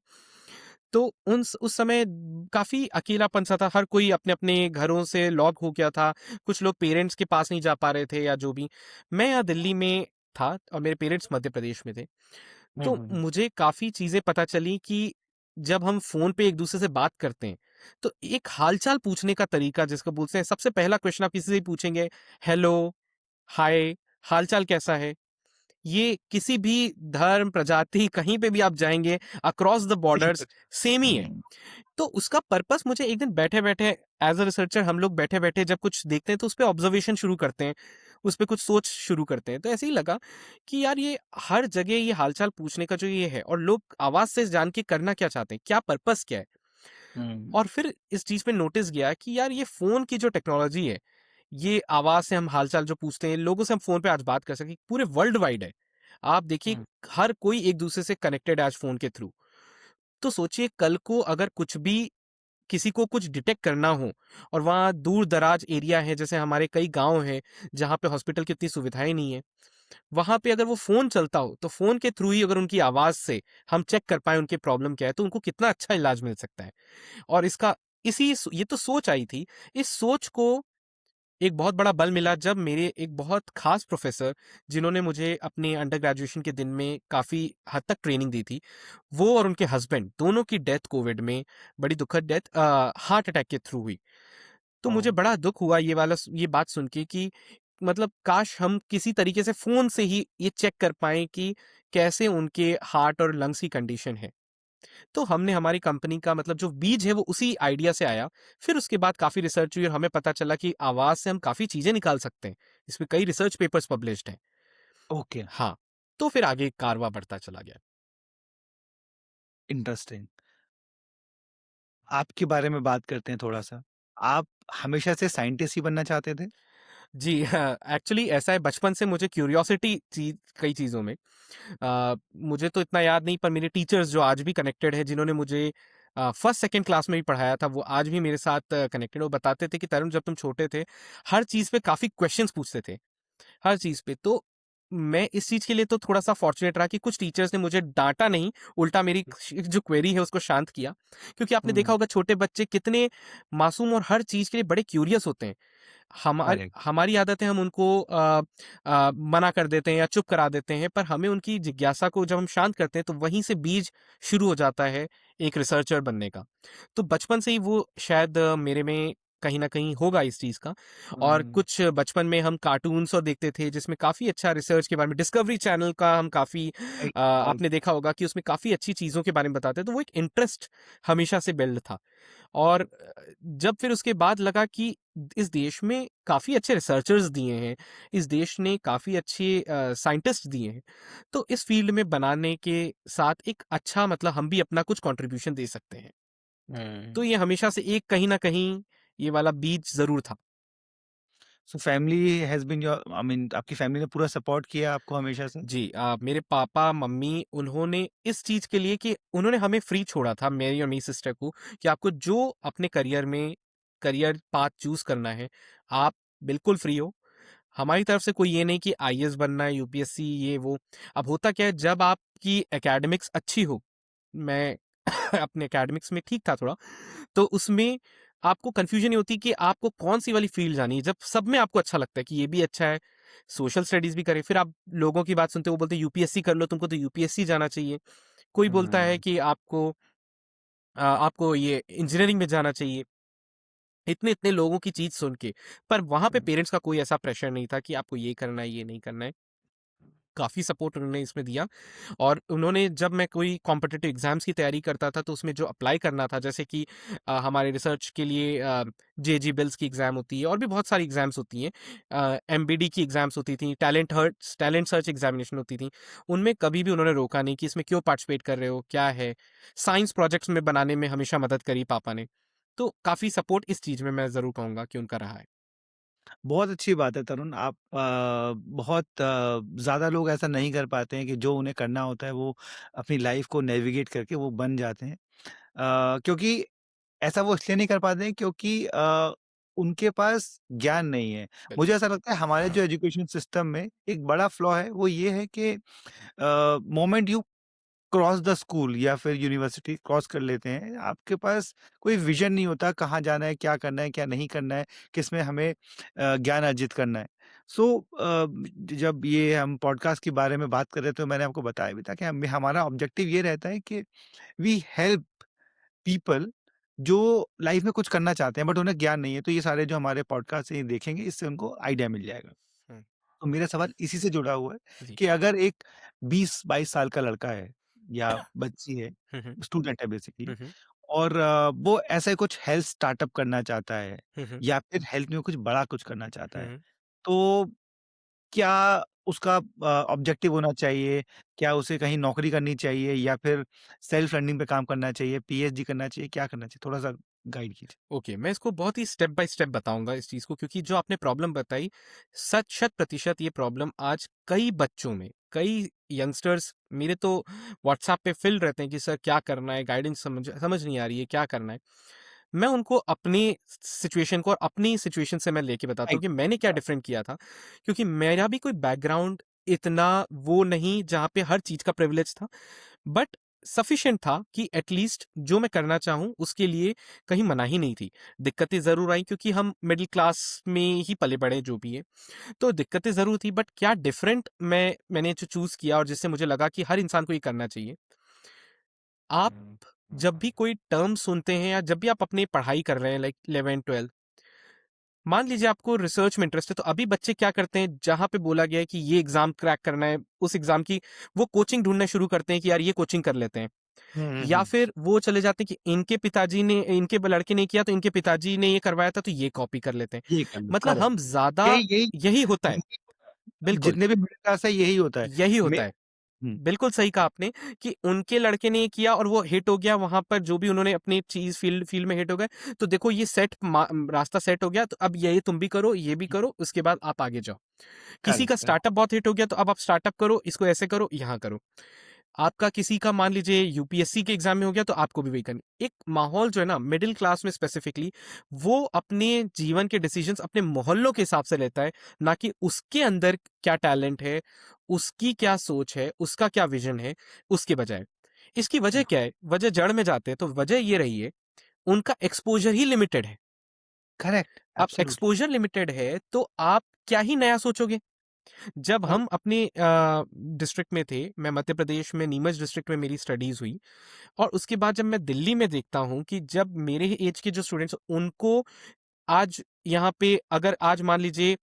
तो उस समय काफ़ी अकेलापन सा था, हर कोई अपने-अपने घरों से लॉक हो गया था, कुछ लोग पेरेंट्स के पास नहीं जा पा रहे थे या जो भी। मैं यहाँ दिल्ली में था और मेरे पेरेंट्स मध्य प्रदेश में थे। हुँ, तो हुँ, हुँ। मुझे काफ़ी चीज़ें पता चली कि जब हम फ़ोन पे एक-दूसरे से बात करते हैं, तो एक हाल-चाल पूछने का तरीका जिसको बोलते हैं, सबसे पहला क्वेश्चन आप किसी से भी पूछेंगे, हेलो, हाय, हाल-चाल कैसा है? ये किसी भी धर्म, प्रजाति कहीं पे भी आप जाएँगे, अक्रॉस द सेम बॉर्डर्स कुछ सेम ही है। हुँ, तो उसका पर्पस मुझे एक दिन बैठे-बैठे, एज़ अ रिसर्चर हम लोग बैठे-बैठे जब कुछ देखते हैं तो उसपे ऑब्जर्वेशन शुरू करते हैं, उसपे कुछ सोच शुरू करते हैं। तो ऐसे ही लगा कि यार ये हर जगह ये हाल-चाल पूछने का जो ये है, और लोग आवाज़ से जान के करना क्या चाहते हैं, क्या पर्पस क्या है? हुँ, और फिर इस चीज़ पे नोटिस गया कि यार ये फ़ोन की जो टेक्नोलॉजी है, ये आवाज़ से हम हाल-चाल जो पूछते हैं, लोगों से हम फ़ोन पे आज बात कर सकें, पूरे वर्ल्ड वाइड है। आप देखिए, हुँ, हर कोई एक-दूसरे से कनेक्टेड है आज फ़ोन के थ्रू। तो सोचिए कल को अगर कुछ भी किसी को कुछ डिटेक्ट करना हो, और वहाँ दूर-दराज एरिया है, जैसे हमारे कई गाँव हैं, जहाँ पे हॉस्पिटल की इतनी सुविधाएँ नहीं है। वहाँ पे अगर वो फ़ोन चलता हो, तो फ़ोन के थ्रू ही अगर उनकी आवाज़ से हम चेक कर पाएँ उनकी प्रॉब्लम क्या है, तो उनको कितना अच्छा इलाज मिल सकता है। और इसका ये तो सोच आई थी। इस सोच को एक बहुत बड़ा बल मिला जब मेरे एक बहुत ख़ास प्रोफ़ेसर, जिन्होंने मुझे अपने अंडर ग्रेजुएशन के दिन में काफ़ी हद तक ट्रेनिंग दी थी, वो और उनके हस्बैंड दोनों की डेथ कोविड में, बड़ी दुखद डेथ, हार्ट अटैक के थ्रू हुई। तो मुझे ओह! बड़ा दुःख हुआ ये बात सुन के कि मतलब काश हम किसी तरीके से फ़ोन से ही ये चेक कर पाएँ कि कैसे उनके हार्ट और लंग्स की कंडीशन है। तो हमने हमारी कंपनी का मतलब जो बीज है वो उसी आइडिया से आया। फिर उसके बाद काफ़ी रिसर्च हुई और हमें पता चला कि आवाज़ से हम काफ़ी चीज़ें निकाल सकते हैं। इसमें कई रिसर्च पेपर्स पब्लिश्ड हैं। ओके, हाँ, तो फिर आगे कारवां बढ़ता चला गया। इंटरेस्टिंग। आपके बारे में बात करते हैं थोड़ा-सा। आप हमेशा से साइंटिस्ट ही बनना चाहते थे? जी हाँ, एक्चुअली ऐसा है, बचपन से मुझे क्यूरियोसिटी थी कई चीज़ों में। मुझे तो इतना याद नहीं, पर मेरे टीचर्स जो आज भी कनेक्टेड हैं, जिन्होंने मुझे फर्स्ट सेकंड क्लास में भी पढ़ाया था, वो आज भी मेरे साथ कनेक्टेड, वो बताते थे कि तरुण, जब तुम छोटे थे, हर चीज़ पे काफ़ी क्वेश्चंस पूछते थे। हर चीज़ पे। तो मैं इस चीज़ के लिए तो थोड़ा-सा फॉर्च्यूनेट रहा कि कुछ टीचर्स ने मुझे डाँटा नहीं, उल्टा मेरी जो क्वेरी है उसको शांत किया। क्योंकि आपने देखा हुँ, होगा छोटे बच्चे कितने मासूम और हर चीज़ के लिए बड़े क्यूरियस होते हैं। करेक्ट। हमारी आदत है, हम उनको मना कर देते हैं या चुप करा देते हैं, पर हमें उनकी जिज्ञासा को जब हम शांत करते हैं, तो वहीं से बीज शुरू हो जाता है एक रिसर्चर बनने का। तो बचपन से ही वो शायद मेरे में कहीं न कहीं होगा इस चीज़ का। और हुँ, कुछ बचपन में हम कार्टून्स और देखते थे, जिसमें काफ़ी अच्छा रिसर्च के बारे में, डिस्कवरी चैनल का हम काफ़ी राइट, राइट। आपने देखा होगा कि उसमें काफ़ी अच्छी चीज़ों के बारे में बताते हैं, तो वो एक इंटरेस्ट हमेशा से बिल्ड था। और जब फिर उसके बाद लगा कि इस देश में काफ़ी अच्छे रिसर्चर्स दिए हैं, इस देश ने काफ़ी अच्छे साइंटिस्ट दिए हैं, तो इस फ़ील्ड में बनाने के साथ एक अच्छा मतलब हम भी अपना कुछ कंट्रीब्यूशन दे सकते हैं। हुँ। तो ये हमेशा से एक कहीं न कहीं ये वाला बीज ज़रूर था। So family has been your I mean आपकी फैमिली ने पूरा सपोर्ट किया आपको हमेशा से? जी, मेरे पापा, मम्मी उन्होंने इस चीज़ के लिए कि उन्होंने हमें फ्री छोड़ा था, मेरी और मेरी सिस्टर को, कि आपको जो अपने करियर में करियर पाथ चूज़ करना है, आप बिल्कुल फ्री हो। हमारी तरफ से कोई ये नहीं कि आईएएस बनना है, यूपीएससी ये वो। अब होता क्या है, जब आपकी एकेडमिक्स अच्छी हो, मैं अपने एकेडमिक्स में ठीक था थोड़ा, तो उसमें आपको कन्फ्यूजन ये होती है कि आपको कौन-सी वाली फ़ील्ड जानी है। जब सब में आपको अच्छा लगता है कि ये भी अच्छा है, सोशल स्टडीज़ भी करें, फिर आप लोगों की बात सुनते हो, वो बोलते हैं यूपीएससी कर लो, तुमको तो यूपीएससी जाना चाहिए। कोई बोलता है हुँ, कि आपको ये इंजीनियरिंग में जाना चाहिए। इतने-इतने लोगों की चीज़ सुन के, पर वहाँ पे हुँ। पेरेंट्स का कोई ऐसा प्रेशर नहीं था कि आपको ये करना है, ये नहीं करना है। काफ़ी सपोर्ट उन्होंने इसमें दिया, और उन्होंने, जब मैं कोई कॉम्पिटिटिव एग्ज़ाम्स की तैयारी करता था, तो उसमें जो अप्लाई करना था, जैसे कि हमारे रिसर्च के लिए जेजी बिल्स की एग्ज़ाम होती है, और भी बहुत सारी एग्ज़ाम्स होती हैं। एमबीडी की एग्ज़ाम्स होती थी, टैलेंट सर्च एग्ज़ामिनेशन होती थी। उनमें कभी भी उन्होंने रोका नहीं कि इसमें क्यों पार्टिसिपेट कर रहे हो, क्या है? साइंस प्रोजेक्ट्स में बनाने में हमेशा मदद करी पापा ने। तो काफ़ी सपोर्ट इस चीज़ में मैं ज़रूर कहूँगा कि उनका रहा है। बहुत अच्छी बात है तरुण, आप बहुत ज़्यादा लोग ऐसा नहीं कर पाते हैं कि जो उन्हें करना होता है वो अपनी लाइफ़ को नेविगेट करके वो बन जाते हैं। क्योंकि ऐसा वो इसलिए नहीं कर पाते हैं क्योंकि उनके पास ज्ञान नहीं है। मुझे बिल्कुल। ऐसा लगता है हमारे जो एजुकेशन सिस्टम में एक बड़ा फ्लॉ है वो ये है कि moment you cross the school या फिर यूनिवर्सिटी क्रॉस कर लेते हैं, आपके पास कोई विज़न नहीं होता कहाँ जाना है, क्या नहीं करना है, किसमें हमें ज्ञान अर्जित करना है। सो जब ये हम पॉडकास्ट के बारे में बात कर रहे थे तो मैंने आपको बताया भी था कि हम हमारा ऑब्जेक्टिव ये रहता है कि वी हेल्प पीपल जो लाइफ में कुछ करना चाहते हैं बट उन्हें ज्ञान नहीं है। तो ये सारे जो हमारे पॉडकास्ट हैं ये देखेंगे, इससे उनको आइडिया मिल जाएगा। हुँ, तो मेरा सवाल इसी से जुड़ा हुआ है जी। कि अगर एक 20-22 साल का लड़का है या बच्ची है, हुँ, हुँ। स्टूडेंट है बेसिकली हुँ, हुँ। और वो ऐसा कुछ हेल्थ स्टार्टअप करना चाहता है हुँ, हुँ। या फिर हेल्थ में कुछ बड़ा कुछ करना चाहता हुँ, है, हुँ। तो क्या उसका ऑब्जेक्टिव होना चाहिए? क्या उसे कहीं नौकरी करनी चाहिए या फिर सेल्फ लर्निंग पे काम करना चाहिए, पीएचडी करना चाहिए, क्या करना चाहिए? थोड़ा-सा गाइड कीजिए। ओके, मैं इसको बहुत ही स्टेप बाय स्टेप बताऊँगा इस चीज़ को, क्योंकि जो आपने प्रॉब्लम बताई, शत प्रतिशत ये प्रॉब्लम आज कई बच्चों में, कई यंगस्टर्स मेरे तो व्हाट्सएप पे फ़िल रहते हैं कि सर क्या करना है? गाइडेंस समझ समझ नहीं आ रही है, क्या करना है? मैं उनको अपनी सिचुएशन को और अपनी सिचुएशन से मैं लेके बताता हूँ राइट। कि मैंने क्या डिफरेंट किया था। क्योंकि मेरा भी कोई बैकग्राउंड इतना वो नहीं जहाँ पे हर चीज़ का प्रिविलेज था। बट सफिशिएंट था कि एटलीस्ट जो मैं करना चाहूँ उसके लिए कहीं मनाही नहीं थी। दिक्कतें ज़रूर आई, क्योंकि हम मिडल क्लास में ही पले-बड़े जो भी हैं। तो दिक्कतें ज़रूर थी, बट क्या डिफरेंट मैंने जो चूज़ किया और जिससे मुझे लगा कि हर इंसान को ये करना चाहिए। आप जब भी कोई टर्म सुनते हैं या जब भी आप अपनी पढ़ाई कर रहे हैं, लाइक 11th-12th, मान लीजिए आपको रिसर्च में इंटरेस्ट है, तो अभी बच्चे क्या करते हैं, जहाँ पे बोला गया है कि ये एग्ज़ाम क्रैक करना है, उस एग्ज़ाम की वो कोचिंग ढूँढना शुरू करते हैं कि यार ये कोचिंग कर लेते हैं। हुँ, हुँ, या हुँ। फिर वो चले जाते हैं कि इनके लड़के ने किया तो इनके पिताजी ने ये करवाया था तो ये कॉपी कर लेते हैं। ये कर लो, मतलब करेक्ट। हम ज़्यादा यही यही यही होता है, यही बिल्कुल, जितने भी मिडल क्लास है यही होता है। यही मे होता है। हुँ, बिल्कुल सही कहा आपने कि उनके लड़के ने ये किया और वो हिट हो गया, वहाँ पर जो भी उन्होंने अपनी चीज़ फ़ील्ड फ़ील्ड में हिट हो गए, तो देखो ये रास्ता सेट हो गया, तो अब ये तुम भी करो, ये भी करो, उसके बाद आप आगे जाओ। किसी करेक्ट, का करेक्ट। स्टार्टअप बहुत हिट हो गया, तो अब आप स्टार्टअप करो, इसको ऐसे करो, यहाँ करो। आपका किसी का मान लीजिए यूपीएससी के एग्जाम में हो गया, तो आपको भी वही करनी। एक माहौल जो है ना मिडिल क्लास में स्पेसिफिकली, वो अपने जीवन के डिसीजंस अपने मोहल्लों के हिसाब से लेता है, ना कि उसके अंदर क्या टैलेंट है, उसकी क्या सोच है, उसका क्या विजन है, उसके बजाय। इसकी वजह क्या है? वजह जड़ में जाते हैं तो वजह ये रही है, उनका एक्सपोजर ही लिमिटेड है। करेक्ट, अब एब्सोल्यूटली। एक्सपोजर लिमिटेड है तो आप क्या ही नया सोचोगे? जब और हम अपने डिस्ट्रिक्ट में थे, मैं मध्य प्रदेश में नीमच डिस्ट्रिक्ट में मेरी स्टडीज़ हुई, और उसके बाद जब मैं दिल्ली में देखता हूँ कि जब मेरे ही एज के जो स्टूडेंट्स उनको आज यहाँ पे, अगर आज मान लीजिए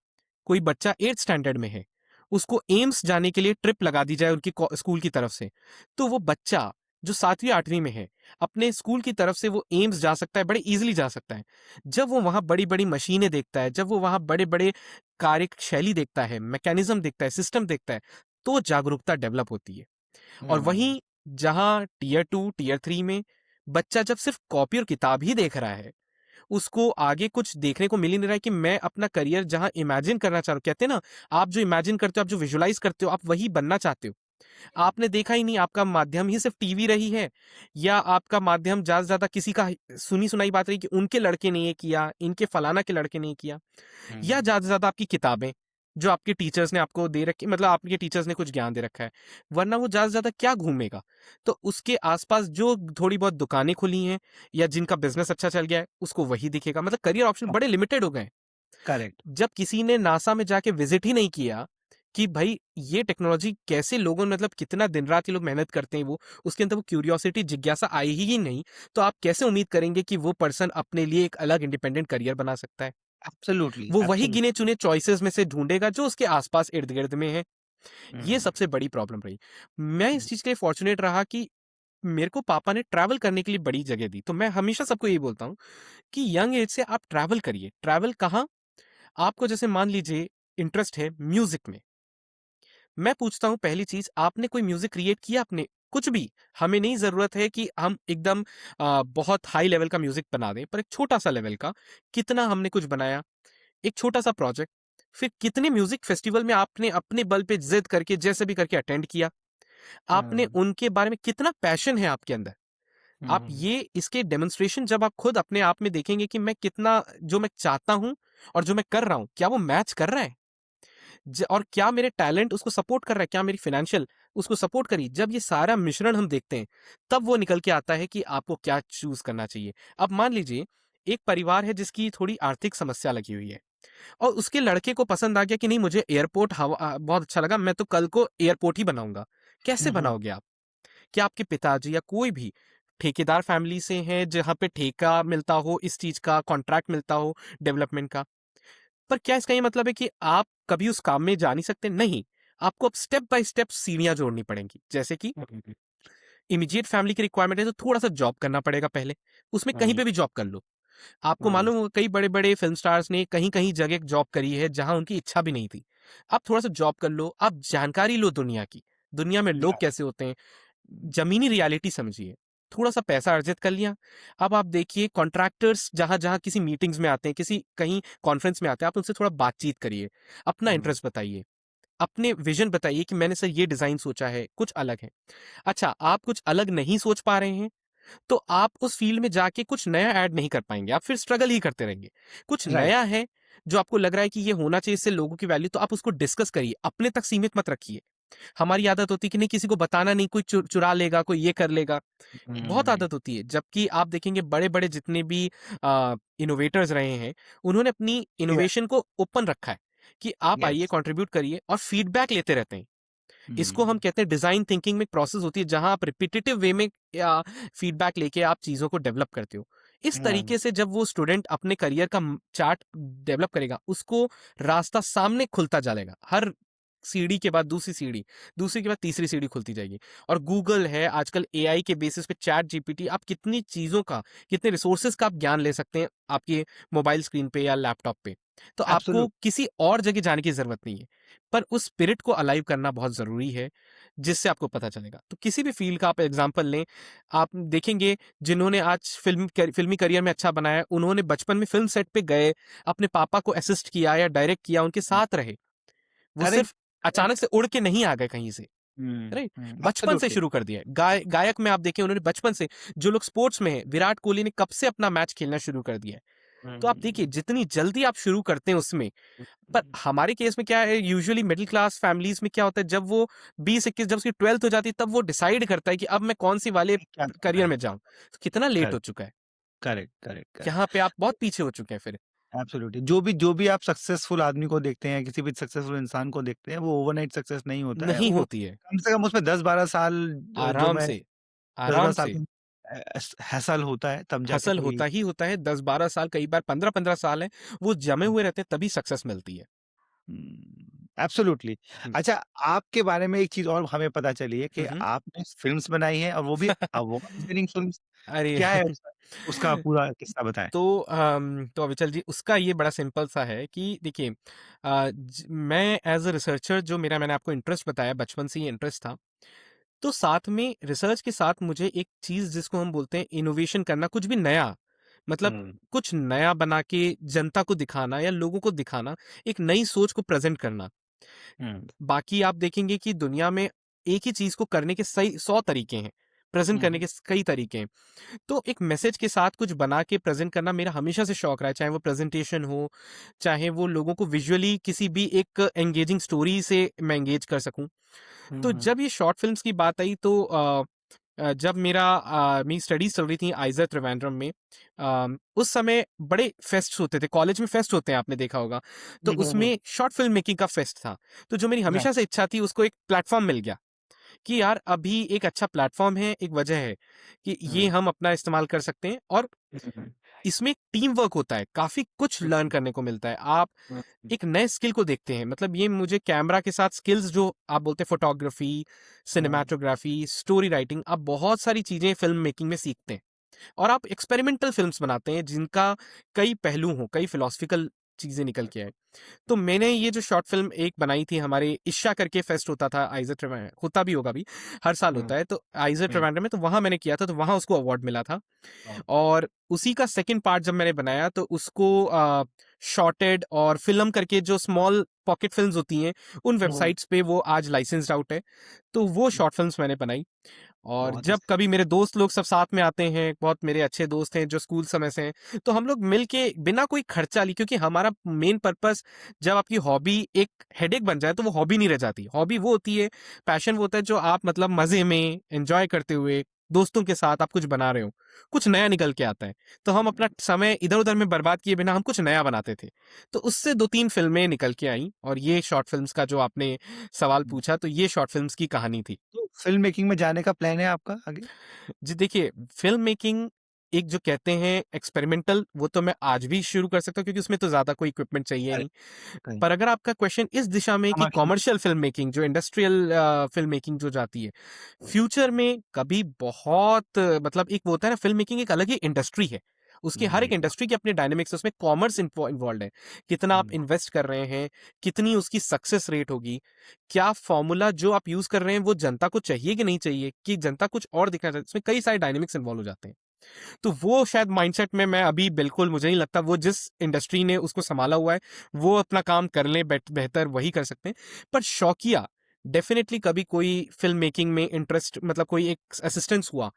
कोई बच्चा 8th स्टैंडर्ड में है, उसको एम्स जाने के लिए ट्रिप लगा दी जाए उनकी स्कूल की तरफ से, तो वो बच्चा जो 7वीं 8वीं में है, अपने स्कूल की तरफ से वो एम्स जा सकता है, बड़े ईजिली जा सकता है। जब वो वहाँ बड़ी-बड़ी मशीनें देखता है, जब वो वहाँ बड़े-बड़े कार्यशैली देखता है, मैकेनिज्म देखता है, सिस्टम देखता है, तो जागरूकता डेवलप होती है। और हुँ, वहीं जहाँ टियर 2, टियर 3 में बच्चा जब सिर्फ कॉपी और किताब ही देख रहा है, उसको आगे कुछ देखने को मिल ही नहीं रहा है कि मैं अपना करियर जहाँ इमेजिन करना चाह रहा हूँ, कहते हैं ना, आप जो इमेजिन करते हो, आप जो विजुअलाइज करते हो, आप वही बनना चाहते हो। आपने देखा ही नहीं, आपका माध्यम ही सिर्फ टीवी रही है, या आपका माध्यम ज्यादा से ज्यादा किसी का सुनी सुनाई बात रही कि उनके लड़के ने ये किया, इनके फलाना के लड़के ने ये किया, या ज्यादा से ज्यादा आपकी किताबें जो आपके टीचर्स ने आपको दे रखी, मतलब आपके टीचर्स ने कुछ ज्ञान दे रखा है, वरना वो ज्यादा से ज्यादा क्या घूमेगा। तो उसके आसपास जो थोड़ी बहुत दुकानें खुली हैं या जिनका बिजनेस अच्छा चल गया है, उसको वही दिखेगा। मतलब करियर ऑप्शन बड़े लिमिटेड हो गए हैं। करेक्ट। जब किसी ने नासा में जाके विजिट ही नहीं किया कि भाई ये टेक्नोलॉजी कैसे लोगों, मतलब कितना दिन रात ये लोग मेहनत करते हैं, वो उसके अंदर वो क्यूरियोसिटी, जिज्ञासा आई ही नहीं, तो आप कैसे उम्मीद करेंगे कि वो पर्सन अपने लिए एक अलग इंडिपेंडेंट करियर बना सकता है। एब्सोल्युटली, वो वही एब्सोल्युटली। गिने चुने चॉइसेस में से ढूंढेगा जो उसके आसपास इर्द गिर्द में है। ये हुँ, सबसे बड़ी प्रॉब्लम रही। मैं हुँ, इस चीज के लिए फॉर्चुनेट रहा कि मेरे को पापा ने ट्रैवल करने के लिए बड़ी जगह दी। तो मैं हमेशा सबको यही बोलता हूँ कि यंग एज से आप ट्रैवल करिए। ट्रैवल कहाँ? आपको जैसे मान लीजिए इंटरेस्ट है म्यूजिक में, मैं पूछता हूँ पहली चीज, आपने कोई म्यूजिक क्रिएट किया? आपने कुछ भी, हमें नहीं जरूरत है कि हम एकदम बहुत हाई लेवल का म्यूजिक बना दें, पर एक छोटा सा लेवल का कितना हमने कुछ बनाया, एक छोटा सा प्रोजेक्ट। फिर कितने म्यूजिक फेस्टिवल में आपने अपने बल पे जिद करके जैसे भी करके अटेंड किया, आपने हाँ, उनके बारे में कितना पैशन है आपके अंदर। आप हुँ, ये इसके डेमोन्स्ट्रेशन जब आप खुद अपने आप में देखेंगे कि मैं कितना, जो मैं चाहता हूं और जो मैं कर रहा हूं, क्या वो मैच कर रहा है, और क्या मेरे टैलेंट उसको सपोर्ट कर रहा है, क्या मेरी फाइनेंशियल उसको सपोर्ट करी, जब ये सारा मिश्रण हम देखते हैं, तब वो निकल के आता है कि आपको क्या चूज करना चाहिए। अब मान लीजिए एक परिवार है जिसकी थोड़ी आर्थिक समस्या लगी हुई है, और उसके लड़के को पसंद आ गया कि नहीं, मुझे एयरपोर्ट हवा बहुत अच्छा लगा, मैं तो कल को एयरपोर्ट ही बनाऊंगा। कैसे हुँ, हुँ, बनाओगे आप? क्या आपके पिताजी या कोई भी ठेकेदार फैमिली से हैं जहां पे ठेका मिलता हो, इस चीज का कॉन्ट्रैक्ट मिलता हो डेवलपमेंट का? पर क्या इसका ये मतलब है कि आप कभी उस काम में जा नहीं सकते? नहीं। आपको अब स्टेप बाय स्टेप सीढ़ियां जोड़नी पड़ेंगी। जैसे कि हुँ, इमीडिएट फैमिली की रिक्वायरमेंट है तो थोड़ा सा जॉब करना पड़ेगा पहले, उसमें कहीं हुँ, पे भी जॉब कर लो। आपको हुँ, मालूम होगा कई बड़े बड़े फिल्म स्टार्स ने कहीं कहीं जगह जॉब करी है जहां उनकी इच्छा भी नहीं थी। आप थोड़ा सा जॉब कर लो, आप जानकारी लो दुनिया की, दुनिया में लोग या कैसे होते हैं, जमीनी रियलिटी समझिए। थोड़ा सा पैसा अर्जित कर लिया, अब आप देखिए कॉन्ट्रैक्टर्स जहां जहां किसी मीटिंग्स में आते हैं, किसी कहीं कॉन्फ्रेंस में आते हैं, आप उनसे थोड़ा बातचीत करिए, अपना हुँ, इंटरेस्ट बताइए, अपने विजन बताइए कि मैंने सर ये डिजाइन सोचा है, कुछ अलग है। अच्छा, आप कुछ अलग नहीं सोच पा रहे हैं तो आप उस फील्ड में जाके कुछ नया ऐड नहीं कर पाएंगे, आप फिर स्ट्रगल ही करते रहेंगे। कुछ राइट, नया है जो आपको लग रहा है कि ये होना चाहिए, इससे लोगों की वैल्यू, तो आप उसको डिस्कस करिए, अपने तक सीमित मत रखिए। हमारी आदत होती है कि नहीं, किसी को बताना नहीं, कोई चुरा लेगा, कोई ये कर लेगा, बहुत हुँ, आदत होती है। जबकि आप देखेंगे बड़े बड़े जितने भी इनोवेटर्स रहे हैं, उन्होंने अपनी या इनोवेशन को ओपन रखा है कि आप आइए, यस, कंट्रीब्यूट करिए और फीडबैक लेते रहते हैं। इसको हम हुँ, कहते हैं डिजाइन थिंकिंग में प्रोसेस होती है जहां आप रिपीटेटिव वे में या फीडबैक लेके आप चीजों को डेवलप करते हो। इस हाँ, तरीके से जब वो स्टूडेंट अपने करियर का चार्ट डेवलप करेगा, उसको रास्ता सामने खुलता जाएगा, हर सीढ़ी के बाद दूसरी सीढ़ी, दूसरी के बाद तीसरी सीढ़ी खुलती जाएगी। और गूगल है आजकल, एआई के बेसिस पे चैट जीपीटी, आप कितनी चीजों का, कितने रिसोर्सेज का आप ज्ञान ले सकते हैं आपके मोबाइल स्क्रीन पे या लैपटॉप पे। तो आपको एब्सोल्यूट किसी और जगह जाने की जरूरत नहीं है, पर उस स्पिरिट को अलाइव करना बहुत जरूरी है, जिससे आपको पता चलेगा। तो किसी भी फील्ड का आप एग्जांपल लें, आप देखेंगे जिन्होंने आज फिल्मी करियर में अच्छा बनाया है, उन्होंने बचपन में फिल्म सेट पे गए, अपने पापा को असिस्ट किया या डायरेक्ट किया, उनके साथ रहे। वो करेक्ट, सिर्फ अचानक करेक्ट, से उड़ के नहीं आ गए कहीं से, हुँ, राइट? हुँ, बचपन से एब्सोल्युटली, शुरू कर दिया है। गायक में आप देखें, उन्होंने बचपन से, जो लोग स्पोर्ट्स में है, विराट कोहली ने कब से अपना मैच खेलना शुरू कर दिया है। तो आप देखिए हुँ, जितनी जल्दी आप शुरू करते हैं उसमें। पर हुँ, हमारे केस में क्या है, यूजुअली मिडिल क्लास फैमिलीज में क्या होता है, जब वो 20-21, जब उसकी 12th हो जाती है, तब वो डिसाइड करता है कि अब मैं कौन सी वाले क्या करना करियर है? में जाऊं। तो कितना लेट हो करेक्ट, चुका है, करेक्ट, करेक्ट, करेक्ट, यहाँ पे आप बहुत पीछे हो चुके हैं फिर। एब्सोल्युटली। जो भी आप सक्सेसफुल आदमी को देखते हैं, किसी भी सक्सेसफुल इंसान को देखते हैं, वो ओवरनाइट सक्सेस नहीं होता है, नहीं वो होती है, कम से कम उसमें 10-12 साल जो आराम मैं से, 10-12 आराम साल से का हैसल होता है, तब जाके हसल कोई होता है, 10-12 साल, कई बार 15-15 साल है, वो जमे हुए रहते हैं, तभी सक्सेस मिलती है। एब्सोल्युटली। हम्म, अच्छा, आपके बारे में एक चीज़ और हमें पता चली है कि हम्म, आपने फ़िल्म्स बनाई हैं और वो भी अवार्ड विनिंग फ़िल्म्स। अरे क्या है उसका उसका पूरा किस्सा बताएँ? तो अविचल जी, उसका ये बड़ा सिंपल सा है कि देखिए, मैं एज अ रिसर्चर, जो मेरा, मैंने आपको इंटरेस्ट बताया, बचपन से ही इंटरेस्ट था, तो साथ में रिसर्च के साथ मुझे एक चीज जिसको हम बोलते हैं इनोवेशन करना, कुछ भी नया, मतलब हुँ, कुछ नया बना के जनता को दिखाना या लोगों को दिखाना, एक नई सोच को प्रेज़ेंट करना। हुँ, बाकी आप देखेंगे कि दुनिया में एक ही चीज़ को करने के सही 100 तरीके हैं, प्रेज़ेंट हुँ, करने हुँ, के कई तरीके हैं। तो एक मैसेज के साथ कुछ बना के प्रेज़ेंट करना मेरा हमेशा से शौक रहा है, चाहे वो प्रेज़ेंटेशन हो, चाहे वो लोगों को विज़ुअली किसी भी एक एंगेजिंग स्टोरी से मैं एंगेज कर सकूँ। हुँ, तो हुँ, जब ये शॉर्ट फ़िल्म्स की बात आई तो जब मेरी स्टडीज़ चल रही थी आइज़र त्रिवेंद्रम में, उस समय बड़े फेस्ट्स होते थे, कॉलेज में फेस्ट होते हैं आपने देखा होगा। तो हुँ, हुँ, हुँ, उसमें शॉर्ट फ़िल्म मेकिंग का फेस्ट था। तो जो मेरी हमेशा राइट, से इच्छा थी उसको एक प्लेटफ़ॉर्म मिल गया कि यार अभी एक अच्छा प्लेटफ़ॉर्म है, एक वजह है कि ये हुँ, हम अपना इस्तेमाल कर सकते हैं और हुँ, हुँ, इसमें टीम वर्क होता है, काफ़ी कुछ हुँ, लर्न करने को मिलता है। आप हुँ, एक नए स्किल को देखते हैं, मतलब ये मुझे कैमरा के साथ स्किल्स जो आप बोलते हैं फोटोग्राफी, हुँ, सिनेमैटोग्राफी, स्टोरी राइटिंग, आप बहुत सारी चीज़ें फ़िल्म मेकिंग में सीखते हैं और आप एक्सपेरिमेंटल फ़िल्म्स बनाते हैं जिनका कई पहलू हों, कई फिलॉसफिकल चीज़ें निकल के आएँ। तो मैंने ये जो शॉर्ट फ़िल्म एक बनाई थी, हमारे इशा करके फेस्ट होता था आइज़र त्रिवें होता भी होगा अभी, हर साल हुँ, होता है, तो आइज़र हुँ, त्रिवेंद्रम में तो वहाँ मैंने किया था, तो वहाँ उसको अवार्ड मिला था। ओके, और उसी का सेकंड पार्ट जब मैंने बनाया तो उसको शॉर्टेड और फ़िल्म करके जो स्मॉल पॉकेट फ़िल्म्स होती हैं, उन हुँ, वेबसाइट्स पे वो आज लाइसेंस्ड आउट है। तो वो हुँ, शॉर्ट फ़िल्म्स मैंने बनाई और बहुत ही जब सही, कभी मेरे दोस्त लोग सब साथ में आते हैं, बहुत मेरे अच्छे दोस्त हैं जो स्कूल समय से हैं, तो हम लोग मिल के बिना कोई खर्चा लिए, क्योंकि हमारा मेन पर्पस जब आपकी हॉबी एक हेडेक बन जाए तो वो हॉबी नहीं रह जाती। हॉबी वो होती है, पैशन वो होता है जो आप मतलब मज़े में, एन्जॉय करते हुए, दोस्तों के साथ आप कुछ बना रहे हो, कुछ नया निकल के आता है। तो हम अपना समय इधर-उधर में बर्बाद किए बिना हम कुछ नया बनाते थे। तो उससे 2-3 फ़िल्में निकल के आईं और ये शॉर्ट फ़िल्म्स का जो आपने सवाल हुँ, पूछा, तो ये शॉर्ट फ़िल्म्स की कहानी थी। तो फ़िल्म मेकिंग में जाने का प्लान है आपका आगे? जी देखिए, फ़िल्म मेकिंग एक जो कहते हैं एक्सपेरिमेंटल, वो तो मैं आज भी शुरू कर सकता हूँ क्योंकि उसमें तो ज़्यादा कोई इक्विपमेंट चाहिए नहीं। करेक्ट, करेक्ट, पर अगर आपका क्वेश्चन इस दिशा में कि कमर्शियल, कमर्शियल फ़िल्म मेकिंग जो इंडस्ट्रियल फ़िल्म मेकिंग जो जाती है, फ्यूचर में कभी बहुत मतलब एक वो होता है ना, फ़िल्म मेकिंग एक अलग ही इंडस्ट्री है। उसकी हर एक बहुत, इंडस्ट्री के अपने डायनामिक्स है, उसमें कॉमर्स इन्वॉल्व्ड है। कितना आप हुँ, इन्वेस्ट कर रहे हैं, कितनी उसकी सक्सेस रेट होगी, क्या फ़ॉर्मूला जो आप यूज़ कर रहे हैं वो जनता को चाहिए कि नहीं चाहिए, कि जनता कुछ और दिखना चाहती है, इसमें कई सारे डायनामिक्स इन्वॉल्व हो जाते हैं। तो वो शायद माइंडसेट में मैं अभी बिल्कुल, मुझे नहीं लगता वो जिस इंडस्ट्री ने उसको सँभाला हुआ है, वो अपना काम कर लें बेहतर वही कर सकते हैं। पर शौकिया डेफ़िनिटली कभी कोई फ़िल्म मेकिंग में इंटरेस्ट, मतलब कोई एक असिस्टेंस हुआ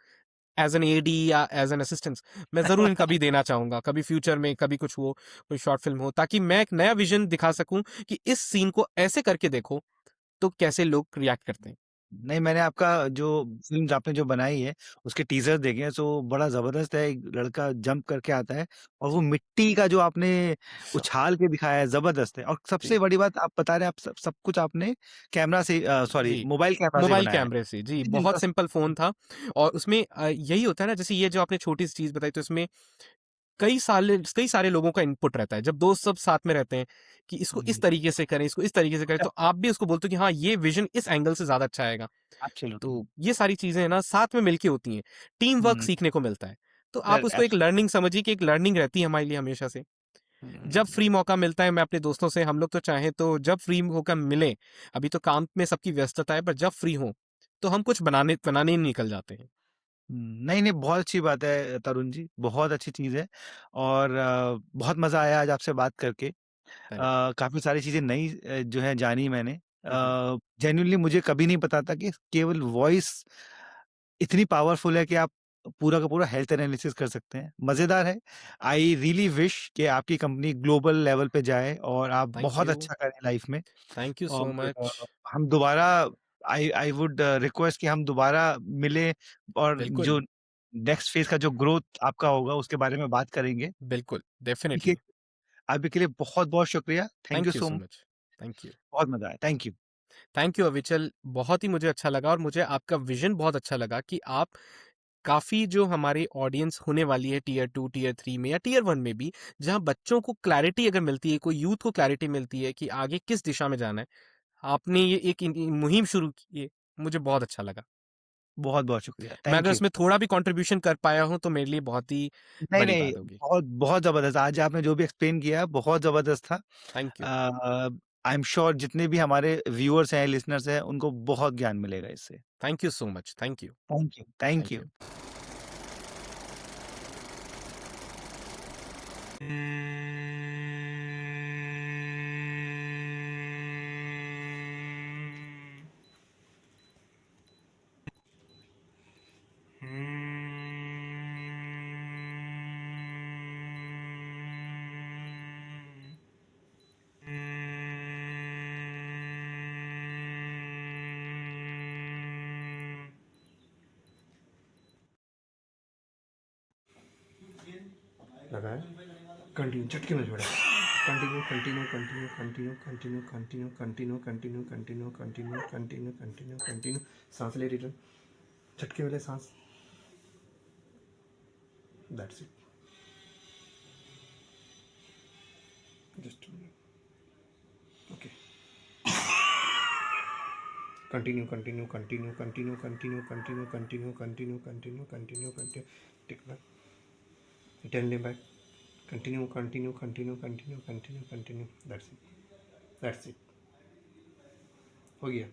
एज़ एन एडी या एज़ एन असिस्टेंस, मैं ज़रूर इनका भी देना चाहूँगा। कभी फ्यूचर में कभी कुछ हो, कोई शॉर्ट फ़िल्म हो, ताकि मैं एक नया विज़न दिखा सकूँ कि इस सीन को ऐसे करके देखो, तो कैसे लोग रिएक्ट करते हैं। नहीं, मैंने आपका जो फ़िल्म्स आपने जो बनाई है, उसके टीज़र देखे हैं, सो बड़ा ज़बरदस्त है। एक लड़का जंप करके आता है और वो जी, मिट्टी का जो आपने श उछाल के दिखाया है, ज़बरदस्त है। और जी, सबसे बड़ी बात आप बता रहे हैं, आप सब सब कुछ आपने कैमरा से सॉरी जी। मोबाइल कैमरा से मोबाइल बनाया है। कैमरे से, जी, कितनी बहुत इंटरेस्ट सिंपल फ़ोन था और उसमें यही होता है ना, जैसे ये जो आपने छोटी-सी चीज़ बताई, तो इसमें कई सारे लोगों का इनपुट रहता है। जब दोस्त सब साथ में रहते हैं कि इसको इस हुँ, तरीके से करें, इसको इस तरीके से करें, तो आप भी उसको बोलते हो कि हाँ, ये विज़न इस एंगल से ज़्यादा अच्छा आएगा। एब्सोल्युटली। तो ये सारी चीज़ें ना साथ में मिलके होती हैं। टीम वर्क हुँ, सीखने को मिलता है। तो आप करेक्ट, उसको एक एब्सोल्युटली। लर्निंग समझिए कि एक लर्निंग रहती है हमारे लिए हमेशा से। जब हुँ, फ्री मौका मिलता है, मैं अपने दोस्तों से, हम लोग तो चाहें तो जब फ्री होकर मिलें, अभी तो काम में सबकी व्यस्तता है, पर जब फ्री हों, तो हम कुछ बनाने बनाने ही निकल जाते हैं। नहीं, नहीं, बहुत अच्छी बात है तरुण जी, बहुत अच्छी चीज़ है और बहुत मज़ा आया आज आपसे बात करके। Thank you. काफ़ी सारी चीज़ें नई जो है जानी मैंने। हुँ, हुँ। जेन्युइनली मुझे कभी नहीं पता था कि केवल वॉइस इतनी पावरफुल है कि आप पूरा का पूरा हेल्थ एनालिसिस कर सकते हैं। मज़ेदार है। आई रियली विश कि आपकी कंपनी ग्लोबल लेवल पे जाए और आप थैंक बहुत यू। अच्छा करें लाइफ में थैंक यू सो और मच। हम दोबारा आई आई वुड रिक्वेस्ट कि हम दोबारा मिलें और बिल्कुल, जो नेक्स्ट फेज़ का जो ग्रोथ आपका होगा उसके बारे में बात करेंगे। बिल्कुल, ठीक है, डेफ़िनिटली। अभी के लिए बहुत-बहुत शुक्रिया। Thank you thank you so so much. Much. Thank you. बहुत मज़ा आया। Thank you. थैंक यू अविचल, बहुत ही मुझे अच्छा लगा और मुझे आपका विज़न बहुत अच्छा लगा कि आप काफ़ी जो हमारी ऑडियंस होने वाली है टियर 2, टियर 3 में या टियर 1 में भी, जहाँ बच्चों को क्लैरिटी अगर मिलती है, कोई यूथ को क्लैरिटी मिलती है कि आगे किस दिशा में जाना है, आपने ये एक इन इन मुहिम शुरू की है, मुझे बहुत अच्छा लगा। बहुत-बहुत शुक्रिया। मैं अगर थैंक यू। इसमें थोड़ा भी कंट्रीब्यूशन कर पाया हूँ, तो मेरे लिए बहुत ही नहीं, बड़ी नहीं, बात होगी। बहुत बहुत ज़बरदस्त। आज आपने जो भी एक्सप्लेन किया बहुत ज़बरदस्त था। Thank you. I am sure जितने भी हमारे व्यूअर्स हैं, लिसनर्स हैं, उनको बहुत ज्ञान मिलेगा इससे। Thank you so much. Thank you. Thank you. Thank thank you. You. लगाया, कंटिन्यू, झटके में छोड़ा, continue continue continue continue continue continue continue continue continue continue continue continue continue, सांस ले, रिटर्न, झटके वाले सांस, that's it, just okay, continue continue continue continue continue continue continue continue continue continue continue, take back, return back, continue continue continue continue continue continue, that's it, हो गया।